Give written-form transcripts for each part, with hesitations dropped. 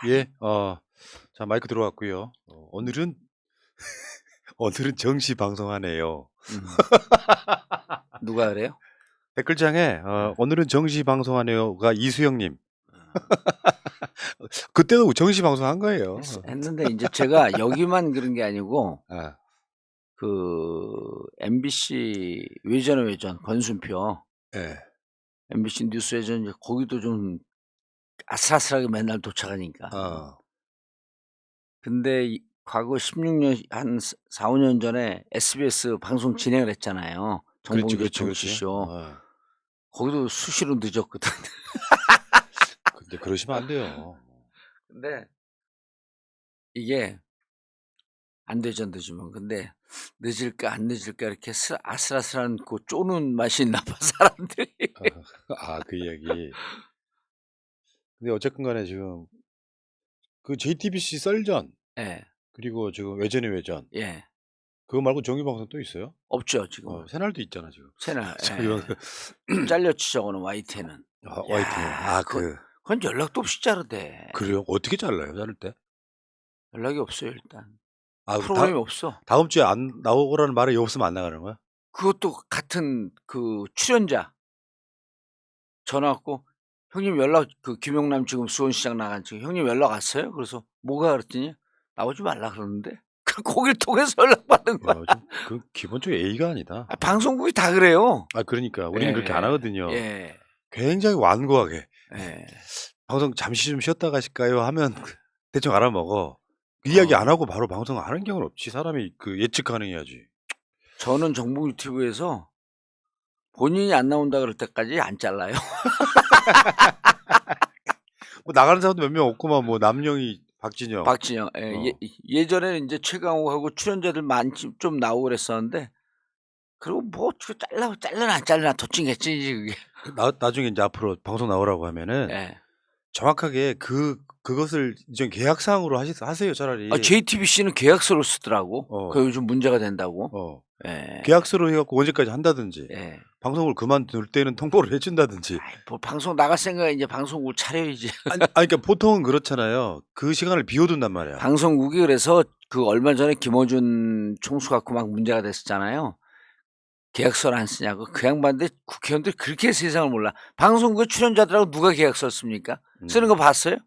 예. 자 마이크 들어왔고요. 오늘은 오늘은 정시 방송하네요. 누가 그래요? 댓글창에 네. 오늘은 정시 방송하네요가 이수영 님. 어. 그때도 정시 방송한 거예요. 했는데 이제 제가 여기만 그런 게 아니고 아. 그 MBC 외전의 외전 권순표 예. MBC 뉴스 외전 이제 거기도 좀 아슬아슬하게 맨날 도착하니까. 근데 과거 16년 한 4-5년 전에 SBS 방송 진행을 했잖아요. 그렇지, 정봉주 그렇지, 그렇지. 정치쇼. 거기도 수시로 늦었거든. 근데 그러시면 안 돼요. 근데 이게 안 되죠, 늦으면. 근데 늦을까 안 늦을까 이렇게 아슬아슬한 그 쪼는 맛이 있나 봐 사람들이. 그 이야기. 근데 어쨌건 간에 지금 그 JTBC 썰전 예. 그리고 지금 외전의 외전 예. 그거 말고 정규 방송 또 있어요? 없죠 지금은. 새날도 있잖아 지금. 채널. 저기 잘렸지 저거는 YTN은. YTN. 그건 연락도 없이 자르대. 그래요? 어떻게 잘라요? 자를 때? 연락이 없어요 일단. 다 프로그램이 없어. 다음 주에 안 나오라는 말이 없으면 안 나가는 거야? 그것도 같은 그 출연자 전화 왔고 "형님 연락 김용남 지금 수원시장 나간 지금 형님 연락 왔어요?" 그래서 "뭐가?" 그랬더니 "나오지 말라 그러는데." 그 거길 통해서 연락받은 거야. 좀 그 기본적인 예의가 아니다. 방송국이 다 그래요. 그러니까 우리는 그렇게 안 하거든요. 예. 굉장히 완고하게 예. "방송 잠시 좀 쉬었다 가실까요?" 하면 대충 알아먹어. 그 이야기 안 하고 바로 방송 안 하는 경우는 없지. 사람이 예측 가능해야지. 저는 정봉주 TV에서 본인이 안 나온다 그럴 때까지 안 잘라요. 뭐 나가는 사람도 몇 명 없구만. 뭐 남영희, 박진영. 박진영. 예. 예전에는 인제 최강욱하고 출연자들 많이 좀 나오고 그랬었는데 그리고 뭐 잘라나 안 잘라나 도찐개찐이지 그게. 나중에 인제 앞으로 방송 나오라고 하면은 예. 정확하게 그것을 이제 계약사항으로 하세요 차라리. JTBC는 계약서를 쓰더라고. 그 요즘 문제가 된다고. 예. 계약서로 해 갖고 언제까지 한다든지 예. 방송을 그만둘 때는 통보를 해 준다든지. 뭐 방송 나갈 생각에 인제 방송국을 차려야지. 그러니까 보통은 그렇잖아요. 그 시간을 비워둔단 말이야. 방송국이 그래서 그 얼마 전에 김어준 총수 갖고 막 문제가 됐었잖아요. 계약서를 안 쓰냐고. 그 양반들 국회의원들이 그렇게 세상을 몰라. 방송국의 출연자들하고 누가 계약서를 씁니까? 쓰는 거 봤어요?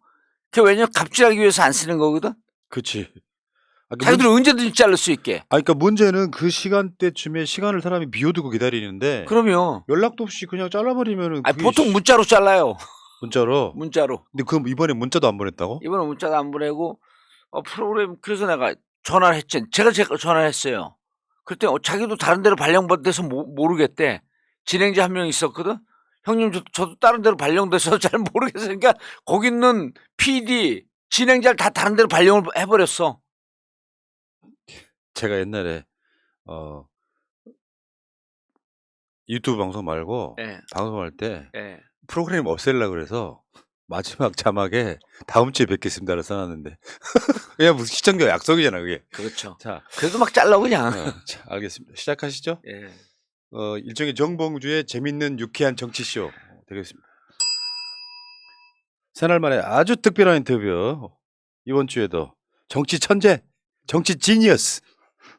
그게 왜냐면 갑질하기 위해서 안 쓰는 거거든. 그치. 자기들 언제든지 자를 수 있게. 그러니까 문제는 그 시간대쯤에 시간을 사람이 비워두고 기다리는데 그럼요. 연락도 없이 그냥 잘라버리면은 보통 문자로 잘라요. 문자로? 문자로. 근데 그럼 이번에 문자도 안 보냈다고? 이번에 문자도 안 보내고 프로그램 그래서 내가 전화를 했지. 제가 전화를 했어요. 그랬더니 자기도 다른 데로 발령받아서 모르겠대. 진행자 한 명 있었거든. 형님 저도 다른 데로 발령돼서 잘 모르겠어요. 그러니까 거기 있는 PD 진행자를 다 다른 데로 발령을 해버렸어. 제가 옛날에 유튜브 방송 말고 예. 방송할 때 예. 프로그램 없애려고 그래서 마지막 자막에 "다음 주에 뵙겠습니다."를 써 놨는데 그냥 무슨 시청자 약속이잖아 그게. 그렇죠. 자, 그래도 막 잘라 그냥. 자 알겠습니다. 시작하시죠. 예. 일종의 정봉주의 재밌는 유쾌한 정치쇼 되겠습니다. 새날 만에 아주 특별한 인터뷰. 이번 주에도 정치 천재, 정치 지니어스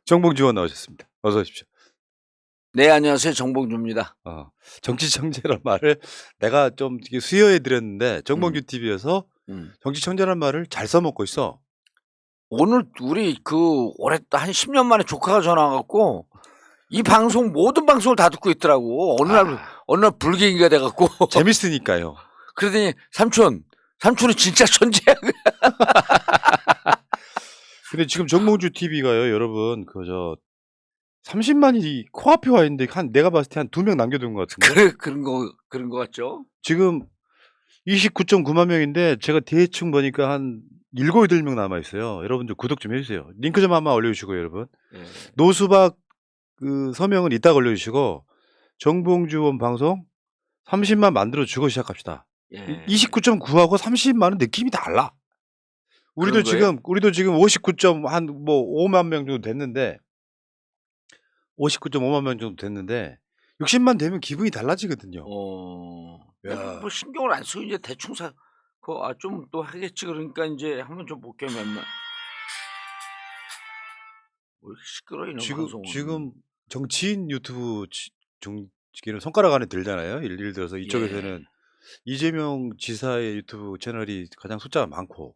정봉주 의원 나오셨습니다. 어서 오십시오. 네, 안녕하세요. 정봉주입니다. 정치 천재란 말을 내가 좀 수여해 드렸는데 정봉주 TV에서 정치 천재란 말을 잘 써먹고 있어. 오늘 우리 올해 한 10년 만에 조카가 전화 와갖고 이 방송 모든 방송을 다 듣고 있더라고. 어느 날 불갱이가 돼갖고 재밌으니까요. 그러더니 삼촌은 진짜 천재야. 근데 지금 정봉주 TV가요, 여러분 30만이 코앞에 와 있는데 내가 봤을 때 한 2명 남겨둔 것 같은데. 그런 거 같죠? 지금 29.9만 명인데 제가 대충 보니까 한 7, 8명 남아 있어요. 여러분들 구독 좀 해주세요. 링크 좀 한번 올려주시고요, 여러분. 예. 노수박 서명은 이따가 올려주시고 정봉주 의원 방송 30만 만들어 주고 시작합시다. 예. 29.9하고 30만은 느낌이 달라. 우리도 지금 59.5만 명 정도 됐는데 59.5만 명 정도 됐는데 60만 되면 기분이 달라지거든요. 뭐 신경을 안 쓰고 이제 대충 좀 또 하겠지 그러니까 인제 한번 좀 볼게요 몇몇. 왜 이렇게 시끄러워 이런 방송은. 지금 정치인 유튜브 정치기는 손가락 안에 들잖아요. 예를 들어서 예. 이쪽에서는 이재명 지사의 유튜브 채널이 가장 숫자가 많고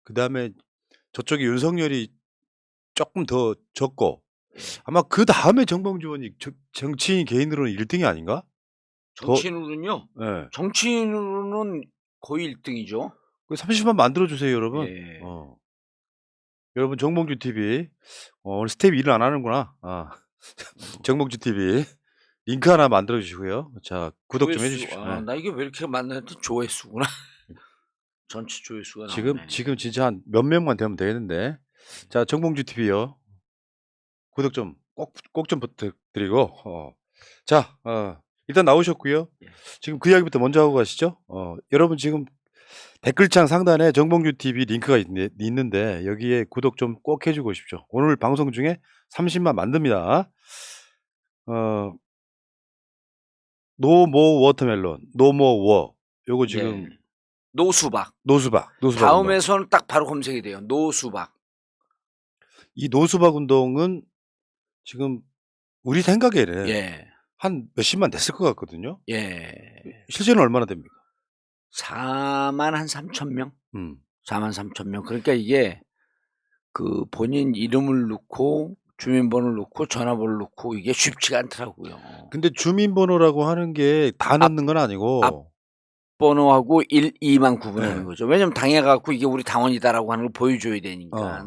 그다음에 저쪽에 윤석열이 쪼끔 더 적고 예. 아마 그다음에 정봉주 의원이 정치인 개인으로는 1 등이 아닌가? 더 정치인으로는요. 예. 정치인으로는 거의 1 등이죠. 그 30만 만들어 주세요 여러분. 예. 여러분 정봉주 TV 오늘 스텝이 일을 안 하는구나. 정봉주 TV 링크 하나 만들어 주시고요. 자 구독 좀 해 조회수 주십시오. 예. 나 이게 왜 이렇게 많나 했더니 조회수구나. 전체 조회수가 나오네. 지금 진짜 한 몇 명만 되면 되겠는데. 자 정봉주 TV요. 구독 좀 꼭 좀 부탁드리고 자 일단 나오셨고요. 예. 지금 그 이야기부터 먼저 하고 가시죠. 여러분 지금 댓글창 상단에 정봉주 TV 링크가 있는데 여기에 구독 좀 꼭 해 주고 오십시오. 오늘 방송 중에 30만 만듭니다. 노모 워터멜론, 노모 요거 지금 네. 노수박. 노수박 운동. 다음에서는 딱 바로 검색이 돼요. 노수박. 이 노수박 운동은 지금 우리 생각에는 예. 한 몇십만 됐을 것 같거든요. 예. 실제는 얼마나 됩니까? 43,000명? 음. 43,000명. 그러니까 이게 그 본인 이름을 넣고 주민번호를 넣고 전화번호를 넣고 이게 쉽지가 않더라고요. 근데 주민번호라고 하는 게 다 넣는 건 아니고 번호하고 1, 2만 구분하는 네. 거죠. 왜냐면 당해 갖고 이게 우리 당원이다라고 하는 걸 보여줘야 되니까.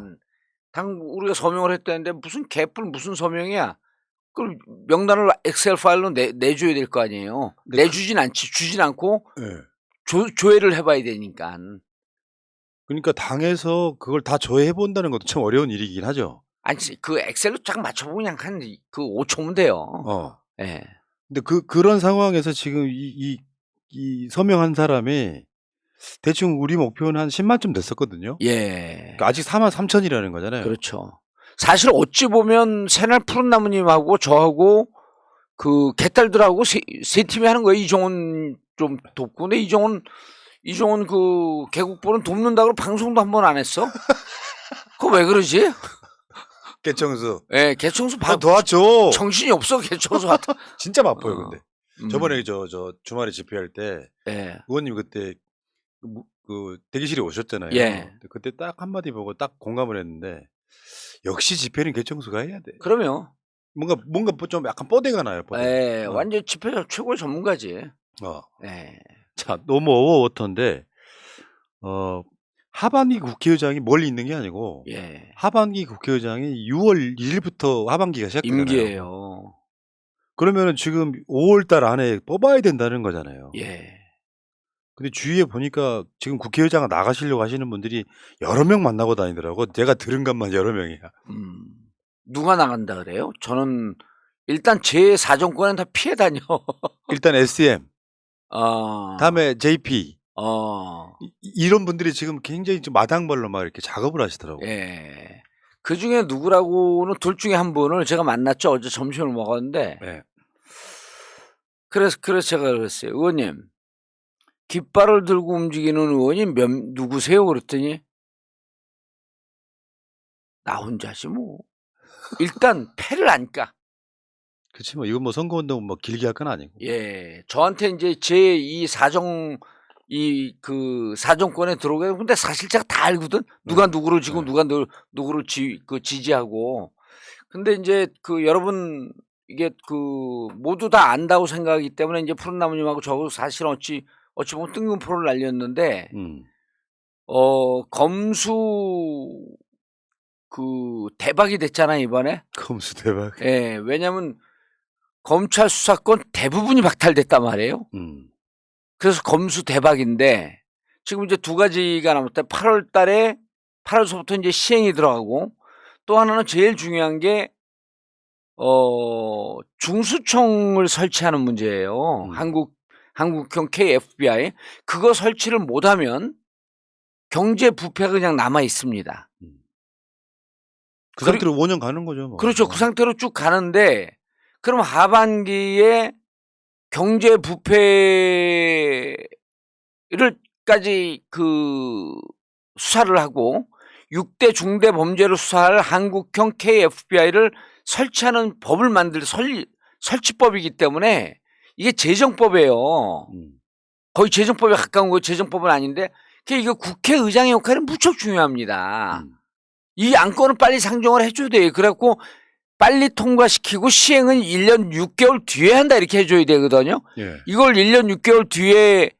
우리가 서명을 했다는데 무슨 개뿔 무슨 서명이야. 그걸 명단을 엑셀 파일로 내줘야 될 거 아니에요. 네, 내주진 않지. 주진 않고 예. 조회를 해봐야 되니까. 그러니까 당에서 그걸 다 조회해 본다는 것도 참 어려운 일이긴 하죠. 아니 그 엑셀로 쫙 맞춰보면 그냥 한 그 5초면 돼요. 예. 근데 그런 상황에서 지금 이 서명한 사람이 대충 우리 목표는 한 10만쯤 됐었거든요. 예. 그러니까 아직 43,000이라는 거잖아요. 그렇죠. 사실 어찌 보면 새날 푸른 나무님하고 저하고 그 개딸들하고 세 팀이 하는 거예요. 이종훈 좀 돕고. 근데 이종훈 그 개국보는 돕는다고 방송도 한 번 안 했어. 그거 왜 그러지? 개청수. 예, 개청소 도와줘. 정신이 없어 개청소 하다. 진짜 바빠요, 근데. 저번에 저 주말에 집회할 때 예. 의원님 그때 그 대기실에 오셨잖아요. 예. 그때 딱 한마디 보고 딱 공감을 했는데 역시 집회는 개청수가 해야 돼. 그러면 뭔가 좀 약간 뽀대가 나요. 뽀대. 예, 완전 집회 최고의 전문가지. 예. 자, 너무 어워워터인데 하반기 국회의장이 멀리 있는 게 아니고 예. 하반기 국회의장이 6월 1일부터 하반기가 시작되잖아요. 임기예요. 그러면은 지금 5월 달 안에 뽑아야 된다는 거잖아요. 예. 근데 주위에 보니까 지금 국회의장 나가시려고 하시는 분들이 여러 명 만나고 다니더라고. 내가 들은 것만 여러 명이야. 누가 나간다 그래요? 저는 일단 제 사정권은 다 피해 다녀. 일단 SM, 다음에 어. JP 이런 분들이 지금 굉장히 좀 마당발로 막 이렇게 작업을 하시더라고요. 예. 그중에 누구라고는 둘 중에 한 분을 제가 만났죠. 어제 점심을 먹었는데 네. 그래서 제가 그랬어요. 의원님 깃발을 들고 움직이는 의원이 누구세요? 그랬더니 나 혼자지 뭐. 일단 패를 안 까. 그렇지 뭐 이건 뭐 선거운동 뭐 길게 할 건 아니고. 예. 저한테 이제 제 이 그 사정권에 들어오게. 근데 사실 제가 다 알거든. 누가 누구를 지고 누가 누구를 지지하고. 근데 이제 그 여러분 이게 그 모두 다 안다고 생각하기 때문에 이제 푸른 나무님하고 저하고 사실 어찌 보면 뜬금포를 날렸는데 검수 그 대박이 됐잖아요, 이번에. 검수 대박. 예. 왜냐면 검찰 수사권 대부분이 박탈됐단 말이에요. 그래서 검수 대박인데 지금 이제 두 가지가 남았다. 8월서부터 이제 시행이 들어가고 또 하나는 제일 중요한 게 중수청을 설치하는 문제예요. 한국형 KFBI 그거 설치를 못하면 경제 부패가 그냥 남아 있습니다. 그 상태로 5년 가는 거죠. 뭐. 그렇죠. 그 상태로 쭉 가는데 그럼 하반기에 경제 부패를 6대까지 그 수사를 하고 6대 중대 범죄를 수사할 한국형 KFBI를 설치하는 법을 만들 설치법이기 때문에 이게 재정법이에요. 거의 재정법에 가까운 거 재정법은 아닌데 이거 국회의장의 역할은 무척 중요합니다. 이 안건을 빨리 상정을 해줘야 돼요. 그래갖고 빨리 통과시키고 시행은 1년 6개월 뒤에 한다 이렇게 해줘야 되거든요. 예. 이걸 1년 6개월 뒤에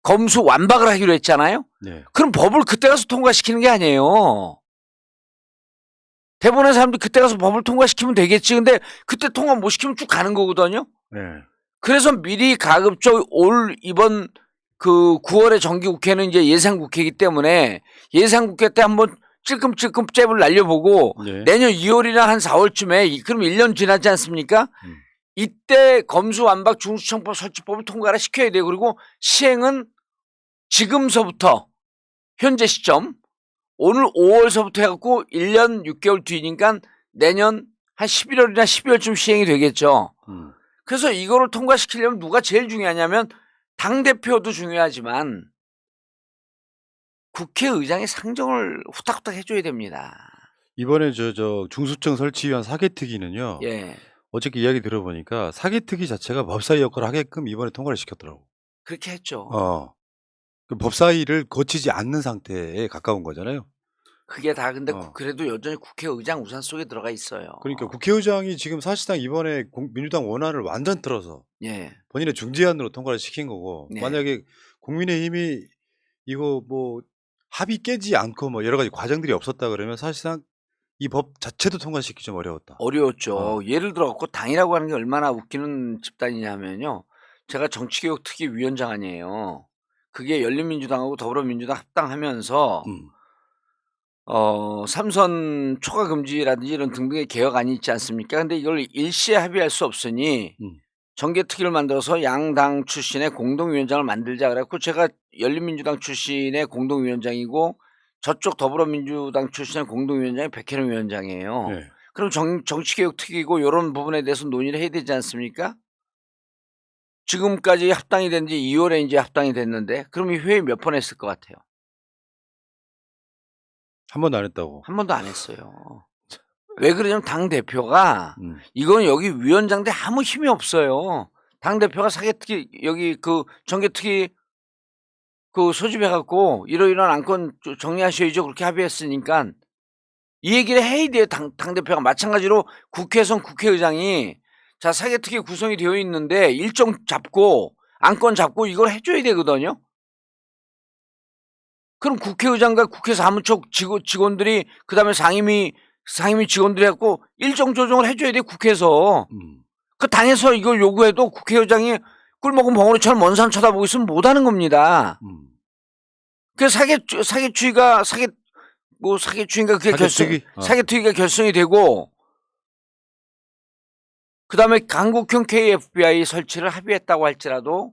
검수 완박을 하기로 했잖아요. 예. 그럼 법을 그때 가서 통과시키는 게 아니에요. 대부분의 사람들이 그때 가서 법을 통과시키면 되겠지. 근데 그때 통과 못 시키면 쭉 가는 거거든요. 예. 그래서 미리 가급적 이번 그 9월에 정기국회는 이제 예산국회이기 때문에 예산국회 때 한번 찔끔찔끔 잽을 날려보고 예. 내년 2월이나 한 4월쯤에 그럼 1년 지나지 않습니까? 이때 검수완박 중수청법 설치법을 통과를 시켜야 돼요. 그리고 시행은 지금서부터 현재 시점 오늘 5월서부터 해갖고 1년 6개월 뒤니까 내년 한 11월이나 12월쯤 시행이 되겠죠. 그래서 이거를 통과시키려면 누가 제일 중요하냐면 당대표도 중요하지만 국회의장의 상정을 후딱후딱 해줘야 됩니다. 이번에 저 중수청 설치위원 사개특위는요. 예. 어저께 이야기 들어보니까 사개특위 자체가 법사위 역할을 하게끔 이번에 통과를 시켰더라고. 그렇게 했죠. 그 법사위를 거치지 않는 상태에 가까운 거잖아요. 그게 다 근데 그래도 여전히 국회의장 우산 속에 들어가 있어요. 그러니까 국회의장이 지금 사실상 이번에 민주당 원안을 완전 틀어서 예. 본인의 중재안으로 통과를 시킨 거고 네. 만약에 국민의힘이 이거 뭐 합의 깨지 않고 뭐 여러 가지 과정들이 없었다 그러면 사실상 이 법 자체도 통과시키기 좀 어려웠다. 어려웠죠. 예를 들어 갖고 당이라고 하는 게 얼마나 웃기는 집단이냐면요. 제가 정치개혁특위 위원장 아니에요. 그게 열린민주당하고 더불어민주당 합당하면서 삼선 초과 금지라든지 이런 등등의 개혁안이 있지 않습니까? 근데 이걸 일시에 합의할 수 없으니 정개특위를 만들어서 양당 출신의 공동위원장을 만들자 그래갖고 제가 열린민주당 출신의 공동위원장이고 저쪽 더불어민주당 출신의 공동위원장이 백혜련 위원장이에요. 네. 그럼 정치개혁특위고 이런 부분에 대해서 논의를 해야 되지 않습니까? 지금까지 합당이 된 지 2월에 이제 합당이 됐는데 그럼 이 회의 몇 번 했을 것 같아요? 한 번도 안 했다고. 한 번도 안 했어요. 왜 그러냐면 당대표가 이건 여기 위원장인데 아무 힘이 없어요. 당대표가 사개특위 여기 그 정개특위 그 소집해갖고 이러이러한 안건 정리하셔야죠. 그렇게 합의했으니까 이 얘기를 해야 돼요. 당대표가 마찬가지로 국회에선 국회의장이 자 사개특위 구성이 되어 있는데 일정 잡고 안건 잡고 이걸 해줘야 되거든요. 그럼 국회의장과 국회 사무처 직원들이 그다음에 상임위 직원들이 갖고 일정 조정을 해줘야 돼 국회에서. 그 당에서 이걸 요구해도 국회의장이 꿀먹은 벙어리처럼 먼 산 쳐다보고 있으면 못하는 겁니다. 그래서 사개특위가 그게 사개특위가 결성이 되고 그다음에 강국형 KFBI 설치를 합의했다고 할지라도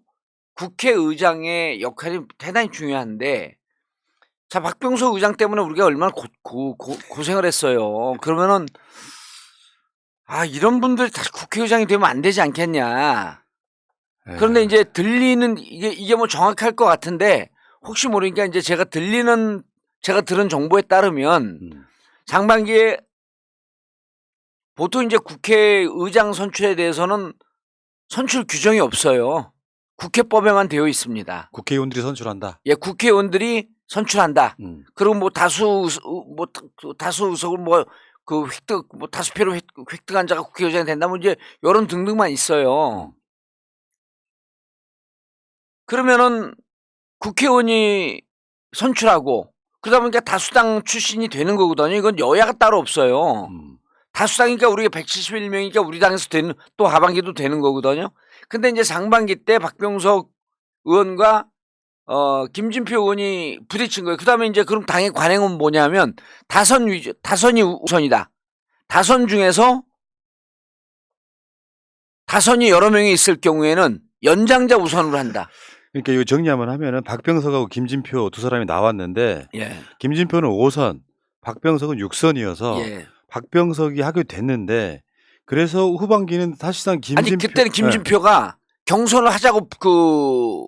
국회의장의 역할이 대단히 중요한데 자 박병석 의장 때문에 우리가 얼마나 고생을 했어요. 그러면은 이런 분들이 다시 국회의장이 되면 안 되지 않겠냐. 그런데 이제 들리는 이게 뭐 정확할 것 같은데 혹시 모르니까 이제 제가 들은 정보에 따르면 상반기에 보통 이제 국회의장 선출에 대해서는 선출 규정이 없어요. 국회법에만 되어 있습니다. 국회의원들이 선출한다. 예, 국회의원들이 선출한다. 그리고 뭐 다수 의석을 다수표로 획득한 자가 국회의장이 된다면 이제 이런 등등만 있어요. 그러면은 국회의원이 선출하고 그러다 보니까 다수당 출신이 되는 거거든요. 이건 여야가 따로 없어요. 다수당이니까 우리가 171명이니까 우리 당에서 또 하반기도 되는 거거든요. 근데 이제 상반기 때 박병석 의원과 김진표 의원이 부딪힌 거예요. 그다음에 이제 그럼 당의 관행은 뭐냐면 다선이 우선이다. 다선 중에서 다선이 여러 명이 있을 경우에는 연장자 우선으로 한다. 그러니까 이거 정리하면 하면은 박병석하고 김진표 두 사람이 나왔는데 예. 김진표는 5선, 박병석은 6선이어서 예. 박병석이 하게 됐는데 그래서 후반기는 사실상 아니 그때는 김진표가 경선을 하자고 그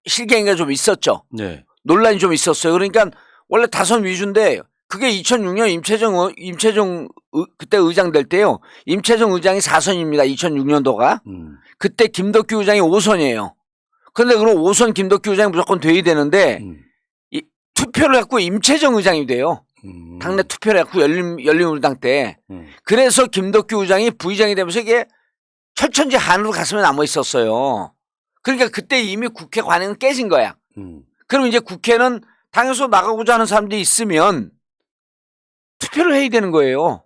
실갱이가 좀 있었죠. 네. 논란이 좀 있었어요. 그러니까 원래 다선 위주인데 그게 2006년 임채정 그때 의장 될 때요. 임채정 의장이 4선입니다. 2006년도가. 그때 김덕규 의장이 5선이에요. 그런데 그럼 5선 김덕규 의장이 무조건 돼야 되는데 이 투표를 갖고 임채정 의장이 돼요. 당내 투표를 갖고 열린우리당 때. 그래서 김덕규 의장이 부의장이 되면서 이게 철천지 한으로 가슴에 남아 있었어요. 그러니까 그때 이미 국회 관행은 깨진 거야. 그럼 이제 국회는 당에서 나가고자 하는 사람들이 있으면 투표를 해야 되는 거예요.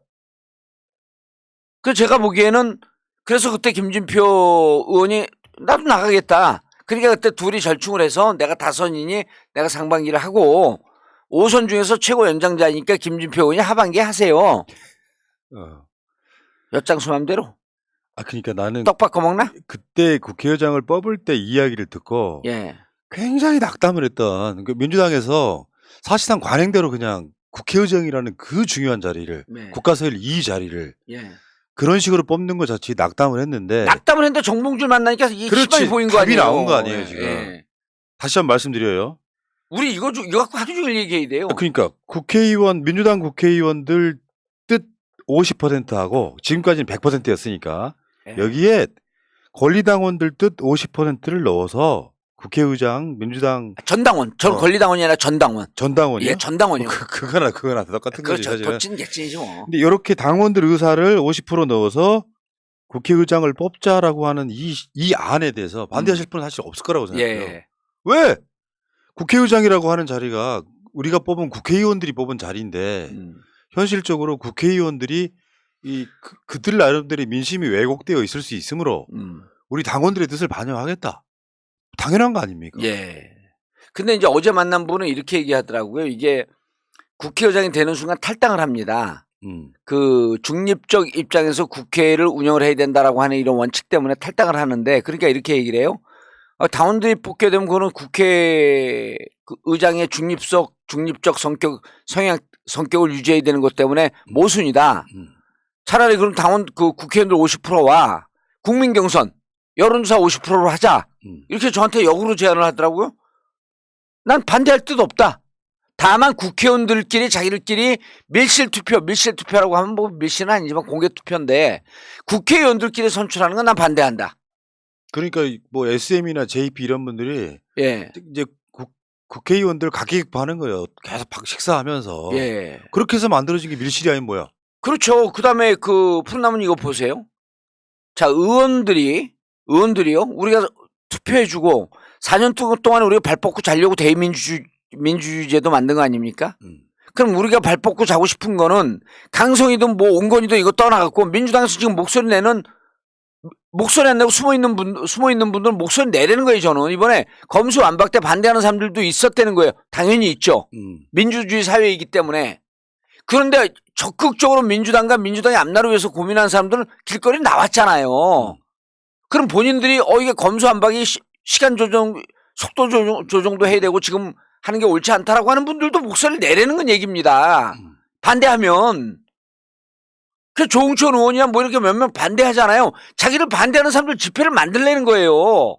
그래서 제가 보기에는 그래서 그때 김진표 의원이 나도 나가겠다. 그러니까 그때 둘이 절충을 해서 내가 다선이니 내가 상반기를 하고 5선 중에서 최고 연장자니까 김진표 의원이 하반기에 하세요. 엿장수 맘대로. 그러니까 나는 떡 바꿔 먹나? 그때 국회의장을 뽑을 때 이야기를 듣고 예. 굉장히 낙담을 했던 민주당에서 사실상 관행대로 그냥 국회의장이라는 그 중요한 자리를 네. 국가서열 2 자리를 예. 그런 식으로 뽑는 것 자체에 낙담을 했는데 낙담을 했는데 정봉주를 만나니까 이 희망이 보인 거 답이 아니에요. 나온 거 아니에요 지금. 예. 다시 한번 말씀드려요. 우리 이거 갖고 하루 종일 얘기해야 돼요. 그러니까 민주당 국회의원들 뜻 50%하고 지금까지는 100%였으니까 예. 여기에 권리당원들 뜻 50%를 넣어서 국회의장 민주당 전당원. 전 권리당원이 아니라 전당원. 전당원이요? 예, 전당원이요. 그거나 똑같은 거지 그렇죠. 사실은. 덧진 개찐이지 뭐. 근데 이렇게 당원들 의사를 50% 넣어서 국회의장을 뽑자라고 하는 이 안에 대해서 반대하실 분은 사실 없을 거라고 생각해요. 예. 왜? 국회의장이라고 하는 자리가 우리가 뽑은 국회의원들이 뽑은 자리인데 현실적으로 국회의원들이 그들 나름대로 민심이 왜곡되어 있을 수 있으므로 우리 당원들의 뜻을 반영하겠다. 당연한 거 아닙니까? 예. 근데 이제 어제 만난 분은 이렇게 얘기하더라고요. 이게 국회의장이 되는 순간 탈당을 합니다. 그 중립적 입장에서 국회를 운영을 해야 된다라고 하는 이런 원칙 때문에 탈당을 하는데 그러니까 이렇게 얘기를 해요. 당원들이 뽑게 되면 그거는 국회 의장의 중립적 성격을 유지해야 되는 것 때문에 모순이다. 차라리 그럼 국회의원들 50%와 국민 경선 여론조사 50%로 하자. 이렇게 저한테 역으로 제안을 하더라고요. 난 반대할 뜻 없다. 다만 국회의원들끼리 자기들끼리 밀실투표라고 하면 뭐 밀실은 아니지만 공개투표인데 국회의원들끼리 선출하는 건 난 반대한다. 그러니까 뭐 SM이나 JP 이런 분들이 예. 이제 국회의원들 각기하는 거예요. 계속 식사하면서. 예. 그렇게 해서 만들어진 게 밀실이 아닌 뭐야. 그렇죠. 그다음에 푸른나무는 이거 보세요. 자, 의원들이요. 우리가 투표해주고 4년 동안 우리가 발 뻗고 자려고 민주주의제도 만든 거 아닙니까? 그럼 우리가 발 뻗고 자고 싶은 거는 강성이든 뭐 온건이든 이거 떠나갖고 민주당에서 지금 목소리 안 내고 숨어 있는 분들은 목소리 내라는 거예요. 저는 이번에 검수 완박 때 반대하는 사람들도 있었다는 거예요. 당연히 있죠. 민주주의 사회이기 때문에. 그런데 적극적으로 민주당과 민주당의 앞날을 위해서 고민하는 사람들은 길거리에 나왔잖아요. 그럼 본인들이 이게 검수 완박이 시간 조정, 속도 조정도 해야 되고 지금 하는 게 옳지 않다라고 하는 분들도 목소리를 내라는 건 얘기입니다. 반대하면. 그 조홍천 의원이야 뭐 이렇게 몇 명 반대하잖아요. 자기를 반대하는 사람들 집회를 만들려는 거예요.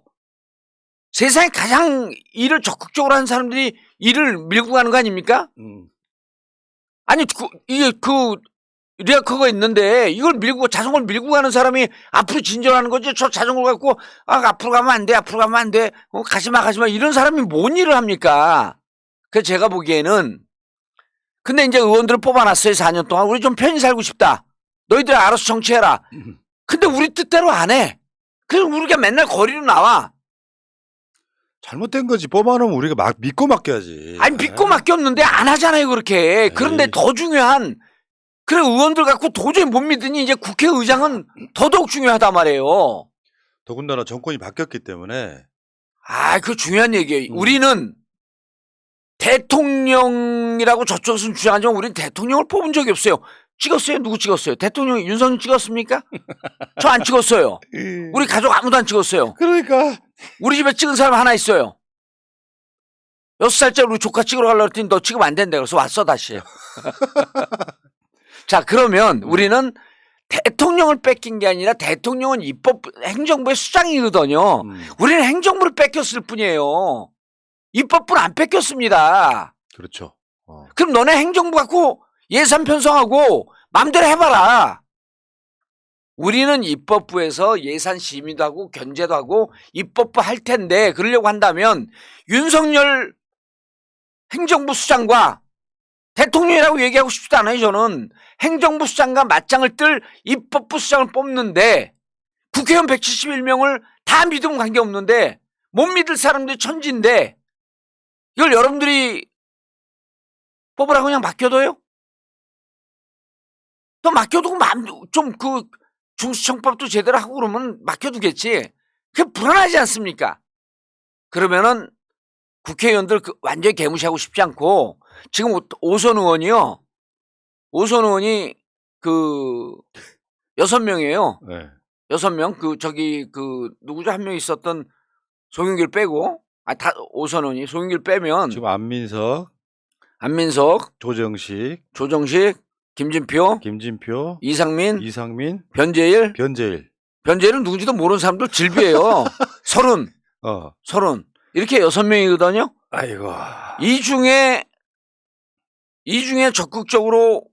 세상에 가장 일을 적극적으로 하는 사람들이 일을 밀고 가는 거 아닙니까? 아니 리아커가 있는데 이걸 자전거를 밀고 가는 사람이 앞으로 진전하는 거지. 저 자전거를 갖고 앞으로 가면 안 돼. 가지마 이런 사람이 뭔 일을 합니까? 그래서 제가 보기에는 근데 이제 의원들을 뽑아놨어요. 4년 동안 우리 좀 편히 살고 싶다. 너희들 알아서 정치해라. 근데 우리 뜻대로 안 해. 그래서 우리가 맨날 거리로 나와. 잘못된 거지. 뽑아놓으면 우리가 믿고 맡겨야지. 아니 믿고 맡겼는데 안 하잖아요 그렇게. 그런데 더 중요한 그래 의원들 갖고 도저히 못 믿으니 이제 국회의장은 더더욱 중요하단 말이에요. 더군다나 정권이 바뀌었기 때문에. 그 중요한 얘기예요. 우리는 대통령이라고 저쪽에서는 주장하지만 우리는 대통령을 뽑은 적이 없어요. 찍었어요? 누구 찍었어요? 대통령 윤석열 찍었습니까? 저 안 찍었어요. 우리 가족 아무도 안 찍었어요. 그러니까 우리 집에 찍은 사람 하나 있어요. 6살짜리 우리 조카 찍으러 가려고 했더니 너 찍으면 안 된다. 그래서 왔어 다시. 자 그러면 우리는 대통령을 뺏긴 게 아니라 대통령은 행정부의 수장이거든요. 우리는 행정부를 뺏겼을 뿐이에요. 입법부는 안 뺏겼습니다. 그렇죠. 그럼 너네 행정부 갖고 예산 편성하고 마음대로 해봐라. 우리는 입법부에서 예산 심의도 하고 견제도 하고 입법부 할 텐데 그러려고 한다면 윤석열 행정부 수장과 대통령이라고 얘기하고 싶지도 않아요. 저는 행정부 수장과 맞짱을 뜰 입법부 수장을 뽑는데 국회의원 171명을 다 믿으면 관계없는데 못 믿을 사람들이 천지인데 이걸 여러분들이 뽑으라고 그냥 맡겨둬요? 또 맡겨두고 좀 그 중수청법도 제대로 하고 그러면 맡겨두겠지. 그게 불안하지 않습니까? 그러면은 국회의원들 완전히 개무시하고 싶지 않고 지금 오선 의원이요. 오선 의원이 그 6명이에요. 네. 6명 누구죠? 한 명 있었던 송영길 빼고 다 오선 의원이 송영길 빼면 지금 안민석, 조정식, 김진표, 김진표, 이상민, 변재일. 변재일은 누군지도 모르는 사람들 질비해요. 30 이렇게 6명이거든요. 아이고. 이 중에 적극적으로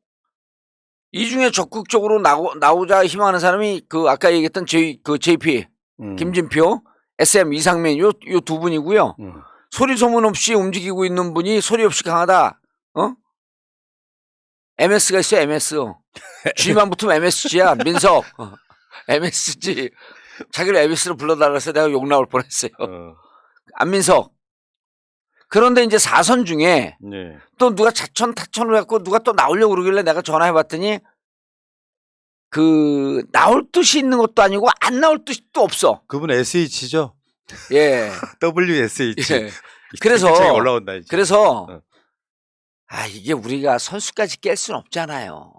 나오자 희망하는 사람이 그 아까 얘기했던 JP, 김진표, SM, 이상민 요 두 분이고요. 소리 소문 없이 움직이고 있는 분이 소리 없이 강하다. MS가 있어요. MS. G만 붙으면 MSG야. 민석. MSG. 자기를 MS로 불러달라고 해서 내가 욕 나올 뻔했어요. 안민석. 그런데 이제 4선 중에 네. 또 누가 타천을 해갖고 누가 또 나오려고 그러길래 내가 전화해봤더니 나올 뜻이 있는 것도 아니고 안 나올 뜻이 또 없어. 그분 SH죠? 예. WSH. 예. 그래서 올라온다 이제. 이게 우리가 선수까지 깰 수는 없잖아요.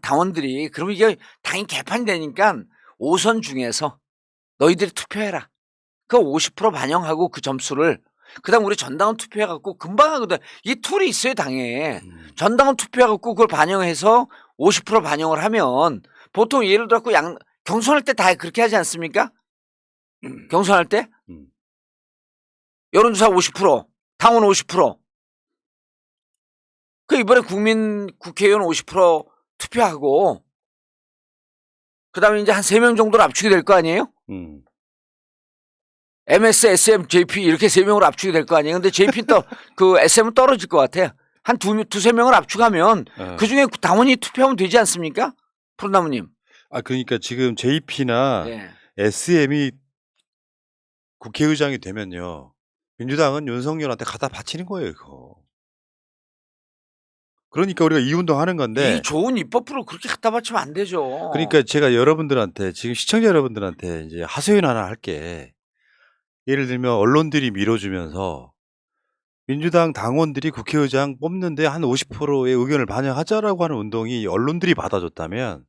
당원들이 그럼 이게 당이 개판되니까 5선 중에서 너희들이 투표해라. 그 50% 반영하고 그 점수를 그다음 우리 전당원 투표해갖고 금방 하거든. 이 툴이 있어요 당에. 전당원 투표해갖고 그걸 반영해서 50% 반영을 하면 보통 예를 들어 경선할 때 다 그렇게 하지 않습니까? 경선할 때 여론조사 50%, 당원 50%. 그 이번에 국회의원 50% 투표하고 그다음에 이제 한 3명 정도로 압축이 될 거 아니에요? MS, SM, JP 이렇게 3명으로 압축이 될 거 아니에요? 근데 JP SM은 떨어질 것 같아. 한 두세 명을 압축하면 그중에 당원이 투표하면 되지 않습니까? 푸른나무님. 그러니까 지금 JP나 SM이 국회의장이 되면요. 민주당은 윤석열한테 갖다 바치는 거예요, 이거. 그러니까 우리가 이 운동하는 건데. 이 좋은 입법부를 그렇게 갖다 바치면 안 되죠. 그러니까 제가 여러분들한테 지금 시청자 여러분들한테 이제 하소연 하나 할게. 예를 들면 언론들이 밀어주면서 민주당 당원들이 국회의장 뽑는데 한 50%의 의견을 반영하자라고 하는 운동이 언론들이 받아줬다면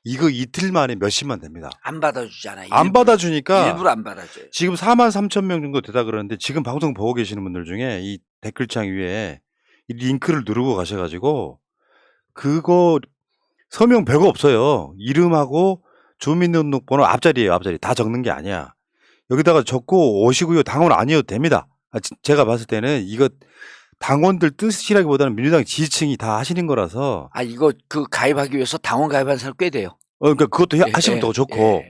이거 이틀 만에 몇십만 됩니다. 안 받아주잖아요. 안 받아주니까 일부러 안 받아줘요. 지금 43,000명 정도 되다 그러는데 지금 방송 보고 계시는 분들 중에 이 댓글창 위에 이 링크를 누르고 가셔가지고 그거 서명 별거 없어요. 이름하고 주민등록번호 앞자리예요. 앞자리 다 적는 게 아니야. 여기다가 적고 오시고요. 당원 아니어도 됩니다. 제가 봤을 때는 이거 당원들 뜻이라기보다는 민주당 지지층이 다 하시는 거라서. 이거 가입하기 위해서 당원 가입한 사람 꽤 돼요. 그러니까 그것도 하시면 더 좋고.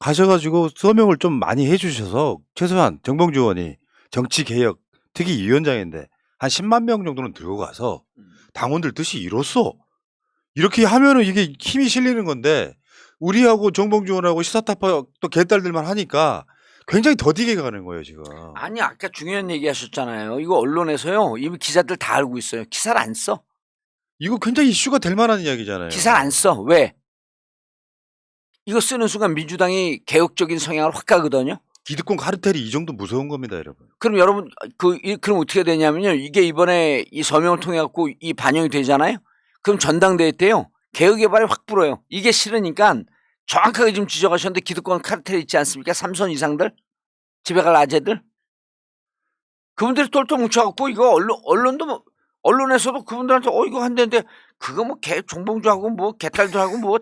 가셔가지고 서명을 좀 많이 해주셔서 최소한 정봉주 의원이 정치개혁 특위위원장인데 한 10만 명 정도는 들고 가서 당원들 뜻이 이로써 이렇게 하면은 이게 힘이 실리는 건데 우리하고 정봉주 의원하고 시사타파 또 개딸들만 하니까 굉장히 더디게 가는 거예요 지금. 아니 아까 중요한 얘기 하셨잖아요. 이거 언론에서요. 이미 기자들 다 알고 있어요. 기사를 안 써. 이거 굉장히 이슈가 될 만한 이야기잖아요. 기사를 안 써. 왜? 이거 쓰는 순간 민주당이 개혁적인 성향을 확 가거든요. 기득권 카르텔이 이 정도 무서운 겁니다, 여러분. 그럼 여러분 그럼 어떻게 되냐면요. 이게 이번에 이 서명을 통해 갖고 이 반영이 되잖아요. 그럼 전당대회 때요. 개혁의 발이 확 불어요. 이게 싫으니까 정확하게 지금 지적하셨는데 기득권 카르텔 있지 않습니까? 3선 이상들 집에 갈 아재들 그분들이 똘똘 뭉쳐갖고 이거 언론에서도 그분들한테 이거 한다는데 그거 뭐 종봉주하고 뭐 개딸들하고 뭐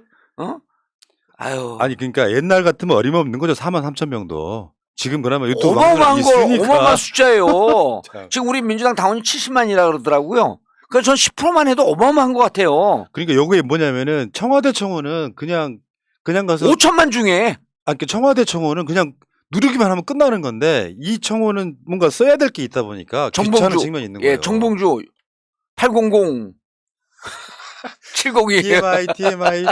아유. 아니 그러니까 옛날 같으면 어림없는 거죠. 43,000명도. 지금 그나마 유튜브 어마어마한 방송이 거, 있으니까. 어마어마한 숫자예요. 참. 지금 우리 민주당 당원이 70만이라 그러더라고요. 그래서 전 10%만 해도 어마어마한 것 같아요. 그러니까 요게 뭐냐면은 청와대 청원은 그냥 가서 5천만 중에. 그 청와대 청원은 그냥 누르기만 하면 끝나는 건데 이 청원은 뭔가 써야 될 게 있다 보니까 귀찮은 정봉주. 측면이 있는 거예요. 예, 정봉주 800 702. TMI.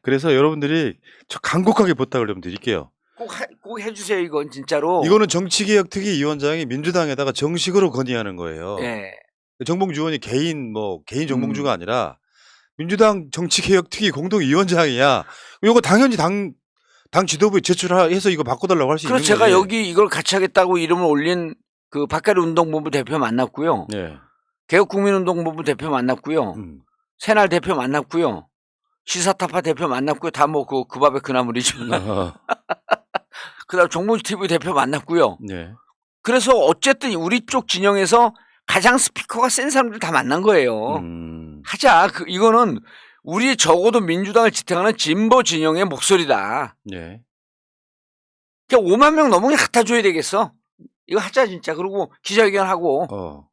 그래서 여러분들이 저 간곡하게 부탁을 좀 드릴게요. 꼭 해주세요, 이건 진짜로. 이거는 정치개혁특위위원장이 민주당에다가 정식으로 건의하는 거예요. 예. 정봉주 의원이 개인 정봉주가 아니라 민주당 정치개혁특위 공동위원장이야. 이거 당연히 당 지도부에 제출해서 이거 바꿔달라고 할 수 있는 그래서 거예요. 제가 여기 이걸 같이 하겠다고 이름을 올린 그 박가리 운동본부 대표 만났고요. 예. 개혁국민운동본부 대표 만났고요. 새날 대표 만났고요. 시사타파 대표 만났고요. 다 뭐 그 밥에 그 나물이지만. 그다음 정봉주 TV 대표 만났고요. 예. 그래서 어쨌든 우리 쪽 진영에서 가장 스피커가 센 사람들 다 만난 거예요. 하자. 이거는 우리 적어도 민주당을 지탱하는 진보 진영의 목소리다. 예. 그냥 5만 명 넘게 갖다 줘야 되겠어. 이거 하자 진짜. 그리고 기자회견하고.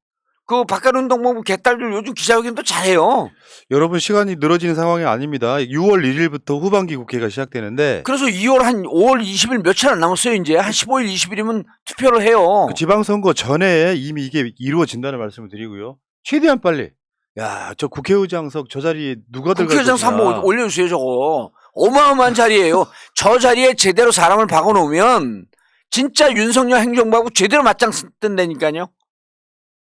그 박가운동본부 개딸들 요즘 기자회견도 잘해요. 여러분 시간이 늘어지는 상황이 아닙니다. 6월 1일부터 후반기 국회가 시작되는데 그래서 5월 20일 며칠 안 남았어요. 이제 한 15일 20일이면 투표를 해요. 그 지방선거 전에 이미 이게 이루어진다는 말씀을 드리고요. 최대한 빨리. 야, 저 국회의장석 저 자리에 누가 들어갈 국회의장석 것이냐. 한번 올려주세요. 저거. 어마어마한 자리예요. 저 자리에 제대로 사람을 박아놓으면 진짜 윤석열 행정부하고 제대로 맞짱 뜬다니까요.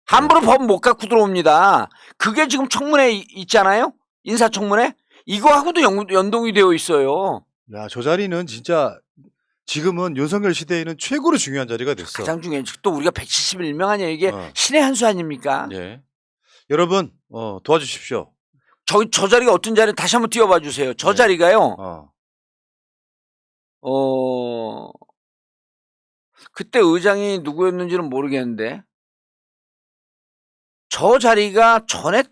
함부로 법 못 갖고 들어옵니다. 그게 지금 청문회 있잖아요. 인사청문회. 이거하고도 연동이 되어 있어요. 야, 저 자리는 진짜 지금은 윤석열 시대에는 최고로 중요한 자리가 됐어. 가장 중요한 또 우리가 171명 아니에요. 이게 신의 한 수 아닙니까? 예. 여러분 도와주십시오. 저 자리가 어떤 자리 다시 한번 띄워봐 주세요. 저 자리가요. 그때 의장이 누구였는지는 모르겠는데 저 자리가 전에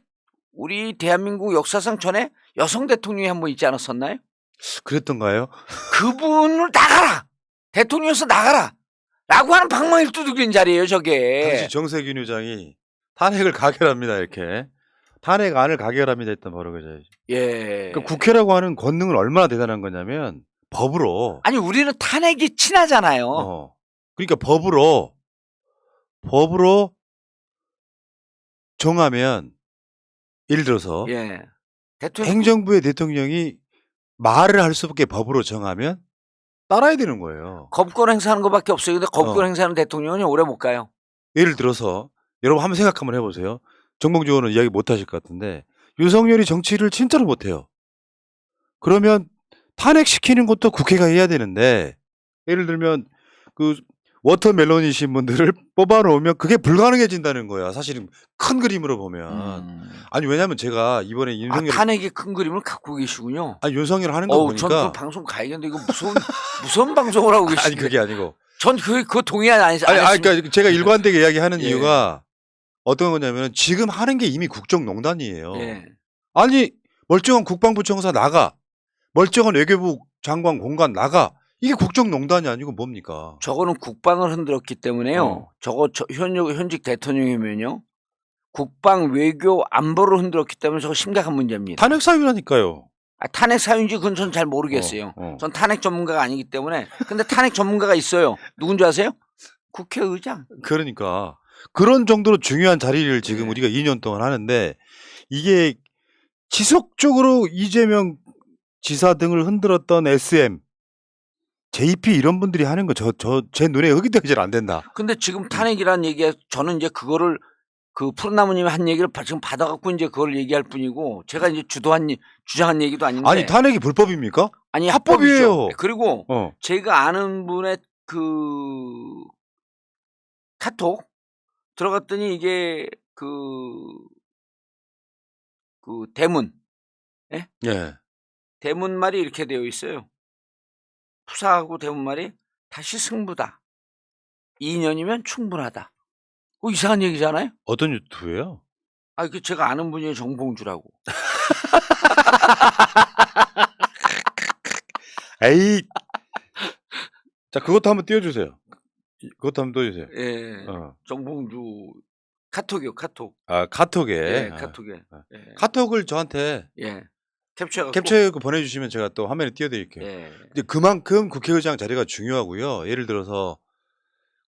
우리 대한민국 역사상 전에 여성 대통령이 한 번 있지 않았었나요? 그랬던가요? 그분을 나가라! 대통령에서 나가라! 라고 하는 방망이를 두들긴 자리예요, 저게. 당시 정세균 의장이 탄핵을 가결합니다, 이렇게. 탄핵안을 가결합니다 했던 바로 그 자리죠. 예. 그러니까 국회라고 하는 권능은 얼마나 대단한 거냐면 법으로. 아니, 우리는 탄핵이 친하잖아요. 그러니까 법으로 정하면 예를 들어서 행정부의 대통령이 말을 할 수밖에 법으로 정하면 따라야 되는 거예요. 거부권 행사하는 것밖에 없어요. 근데 거부권 행사하는 대통령은 오래 못 가요. 예를 들어서 여러분 한번 생각 한번 해보세요. 정봉주 의원은 이야기 못 하실 것 같은데 윤석열이 정치를 진짜로 못해요. 그러면 탄핵시키는 것도 국회가 해야 되는데 예를 들면 그 워터멜론이신 분들을 뽑아놓으면 그게 불가능해진다는 거야. 사실은 큰 그림으로 보면. 아니 왜냐면 제가 이번에 윤석열 탄핵의 큰 그림을 갖고 계시군요. 아니 윤석열 하는 거 보니까 전 그 방송 가야겠는데 이거 무슨 방송을 하고 계시죠? 아니 그게 아니고 전 그 동의 안 했어요. 그러니까 제가 일관되게 이야기하는 이유가 어떤 거냐면 지금 하는 게 이미 국정농단이에요. 아니 멀쩡한 국방부 청사 나가, 멀쩡한 외교부 장관 공관 나가. 이게 국정농단이 아니고 뭡니까? 저거는 국방을 흔들었기 때문에요. 저거 현직 대통령이면요. 국방, 외교, 안보를 흔들었기 때문에 저거 심각한 문제입니다. 탄핵 사유라니까요. 탄핵 사유인지 그건 전 잘 모르겠어요. 전 탄핵 전문가가 아니기 때문에. 근데 탄핵 전문가가 있어요. 누군지 아세요? 국회의장. 그러니까 그런 정도로 중요한 자리를 지금 우리가 2년 동안 하는데 이게 지속적으로 이재명 지사 등을 흔들었던 SM JP 이런 분들이 하는 거 제 눈에 흡입되질 안 된다. 근데 지금 탄핵이라는 얘기가 저는 이제 그거를 그 푸른나무님이 한 얘기를 지금 받아갖고 이제 그걸 얘기할 뿐이고 제가 이제 주장한 얘기도 아닌데. 아니 탄핵이 불법입니까? 아니 합법이에요. 그리고 제가 아는 분의 그 카톡 들어갔더니 이게 그 대문. 예? 대문 말이 이렇게 되어 있어요. 푸사하고 대문 말이 다시 승부다. 2년이면 충분하다. 이상한 얘기잖아요? 어떤 유튜브예요? 그 제가 아는 분이 정봉주라고. 에이, 자, 그것도 한번 띄워주세요. 그것도 한번 띄워주세요. 예. 정봉주 카톡이요, 카톡. 아, 카톡에. 예, 카톡에. 예. 카톡을 저한테 예. 캡처해갖고. 캡처해서 보내주시면 제가 또 화면에 띄워드릴게요. 예. 근데 그만큼 국회의장 자리가 중요하고요. 예를 들어서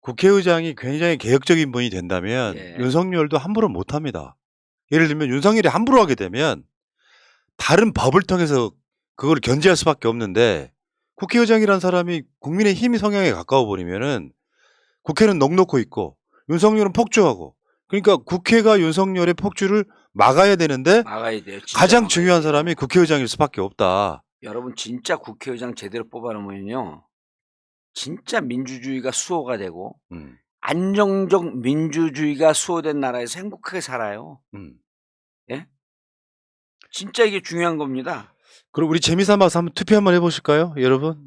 국회의장이 굉장히 개혁적인 분이 된다면 예. 윤석열도 함부로 못합니다. 예를 들면 윤석열이 함부로 하게 되면 다른 법을 통해서 그걸 견제할 수밖에 없는데 국회의장이란 사람이 국민의 힘 성향에 가까워 버리면은 국회는 넋놓고 있고 윤석열은 폭주하고 그러니까 국회가 윤석열의 폭주를 막아야 되는데 막아야 돼요. 진짜 가장 막아야 중요한 돼요. 사람이 국회의장일 수밖에 없다. 여러분 진짜 국회의장 제대로 뽑아놓으면요. 진짜 민주주의가 수호가 되고 안정적 민주주의가 수호된 나라에서 행복하게 살아요. 예? 진짜 이게 중요한 겁니다. 그럼 우리 재미삼아서 한번 투표 한번 해보실까요, 여러분?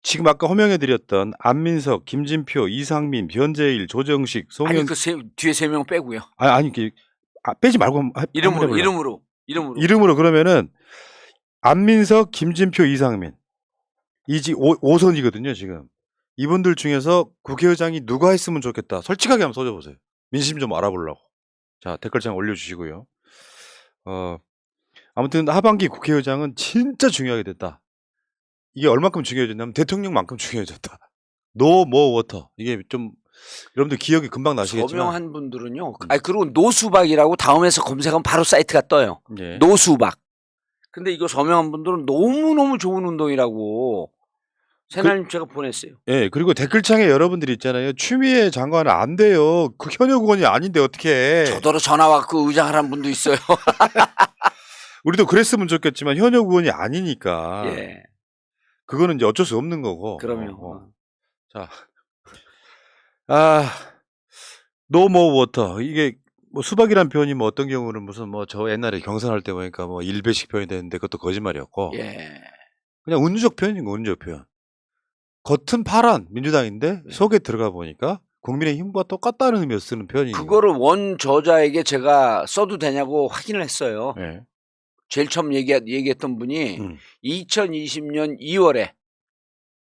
지금 아까 호명해드렸던 안민석, 김진표, 이상민, 변재일, 조정식, 송영. 아니 그 뒤에 3명 빼고요. 아니 빼지 말고 이름으로 그러면은 안민석, 김진표, 이상민 이지 5선이거든요 지금. 이분들 중에서 국회의장이 누가 했으면 좋겠다. 솔직하게 한번 써줘보세요. 민심 좀 알아보려고. 자, 댓글창 올려주시고요. 아무튼 하반기 국회의장은 진짜 중요하게 됐다. 이게 얼만큼 중요해졌냐면 대통령만큼 중요해졌다. 노, 모, 워터. 이게 좀 여러분들 기억이 금방 나시겠지만. 서명한 분들은요. 아니 그리고 노수박이라고 다음에서 검색하면 바로 사이트가 떠요. 예. 노수박. 근데 이거 서명한 분들은 너무너무 좋은 운동이라고. 새날님 제가 보냈어요. 예, 그리고 댓글창에 여러분들 있잖아요. 추미애 장관은 안 돼요. 그 현역 의원이 아닌데 어떻게? 저더러 전화 왔고 의장하라는 분도 있어요. 우리도 그랬으면 좋겠지만 현역 의원이 아니니까. 예. 그거는 이제 어쩔 수 없는 거고. 그럼요. 자, 노모 워터 이게 뭐 수박이란 표현이 뭐 어떤 경우는 무슨 뭐 저 옛날에 경선할 때 보니까 뭐 1배씩 표현이 되는데 그것도 거짓말이었고. 예. 그냥 운주적 표현인 거 운주적 표현. 겉은 파란 민주당인데 속에 들어가 보니까 국민의힘과 똑같다는 의미로 쓰는 표현이에요. 그거를 원 저자에게 제가 써도 되냐고 확인을 했어요. 네. 제일 처음 얘기했던 분이 2020년 2월에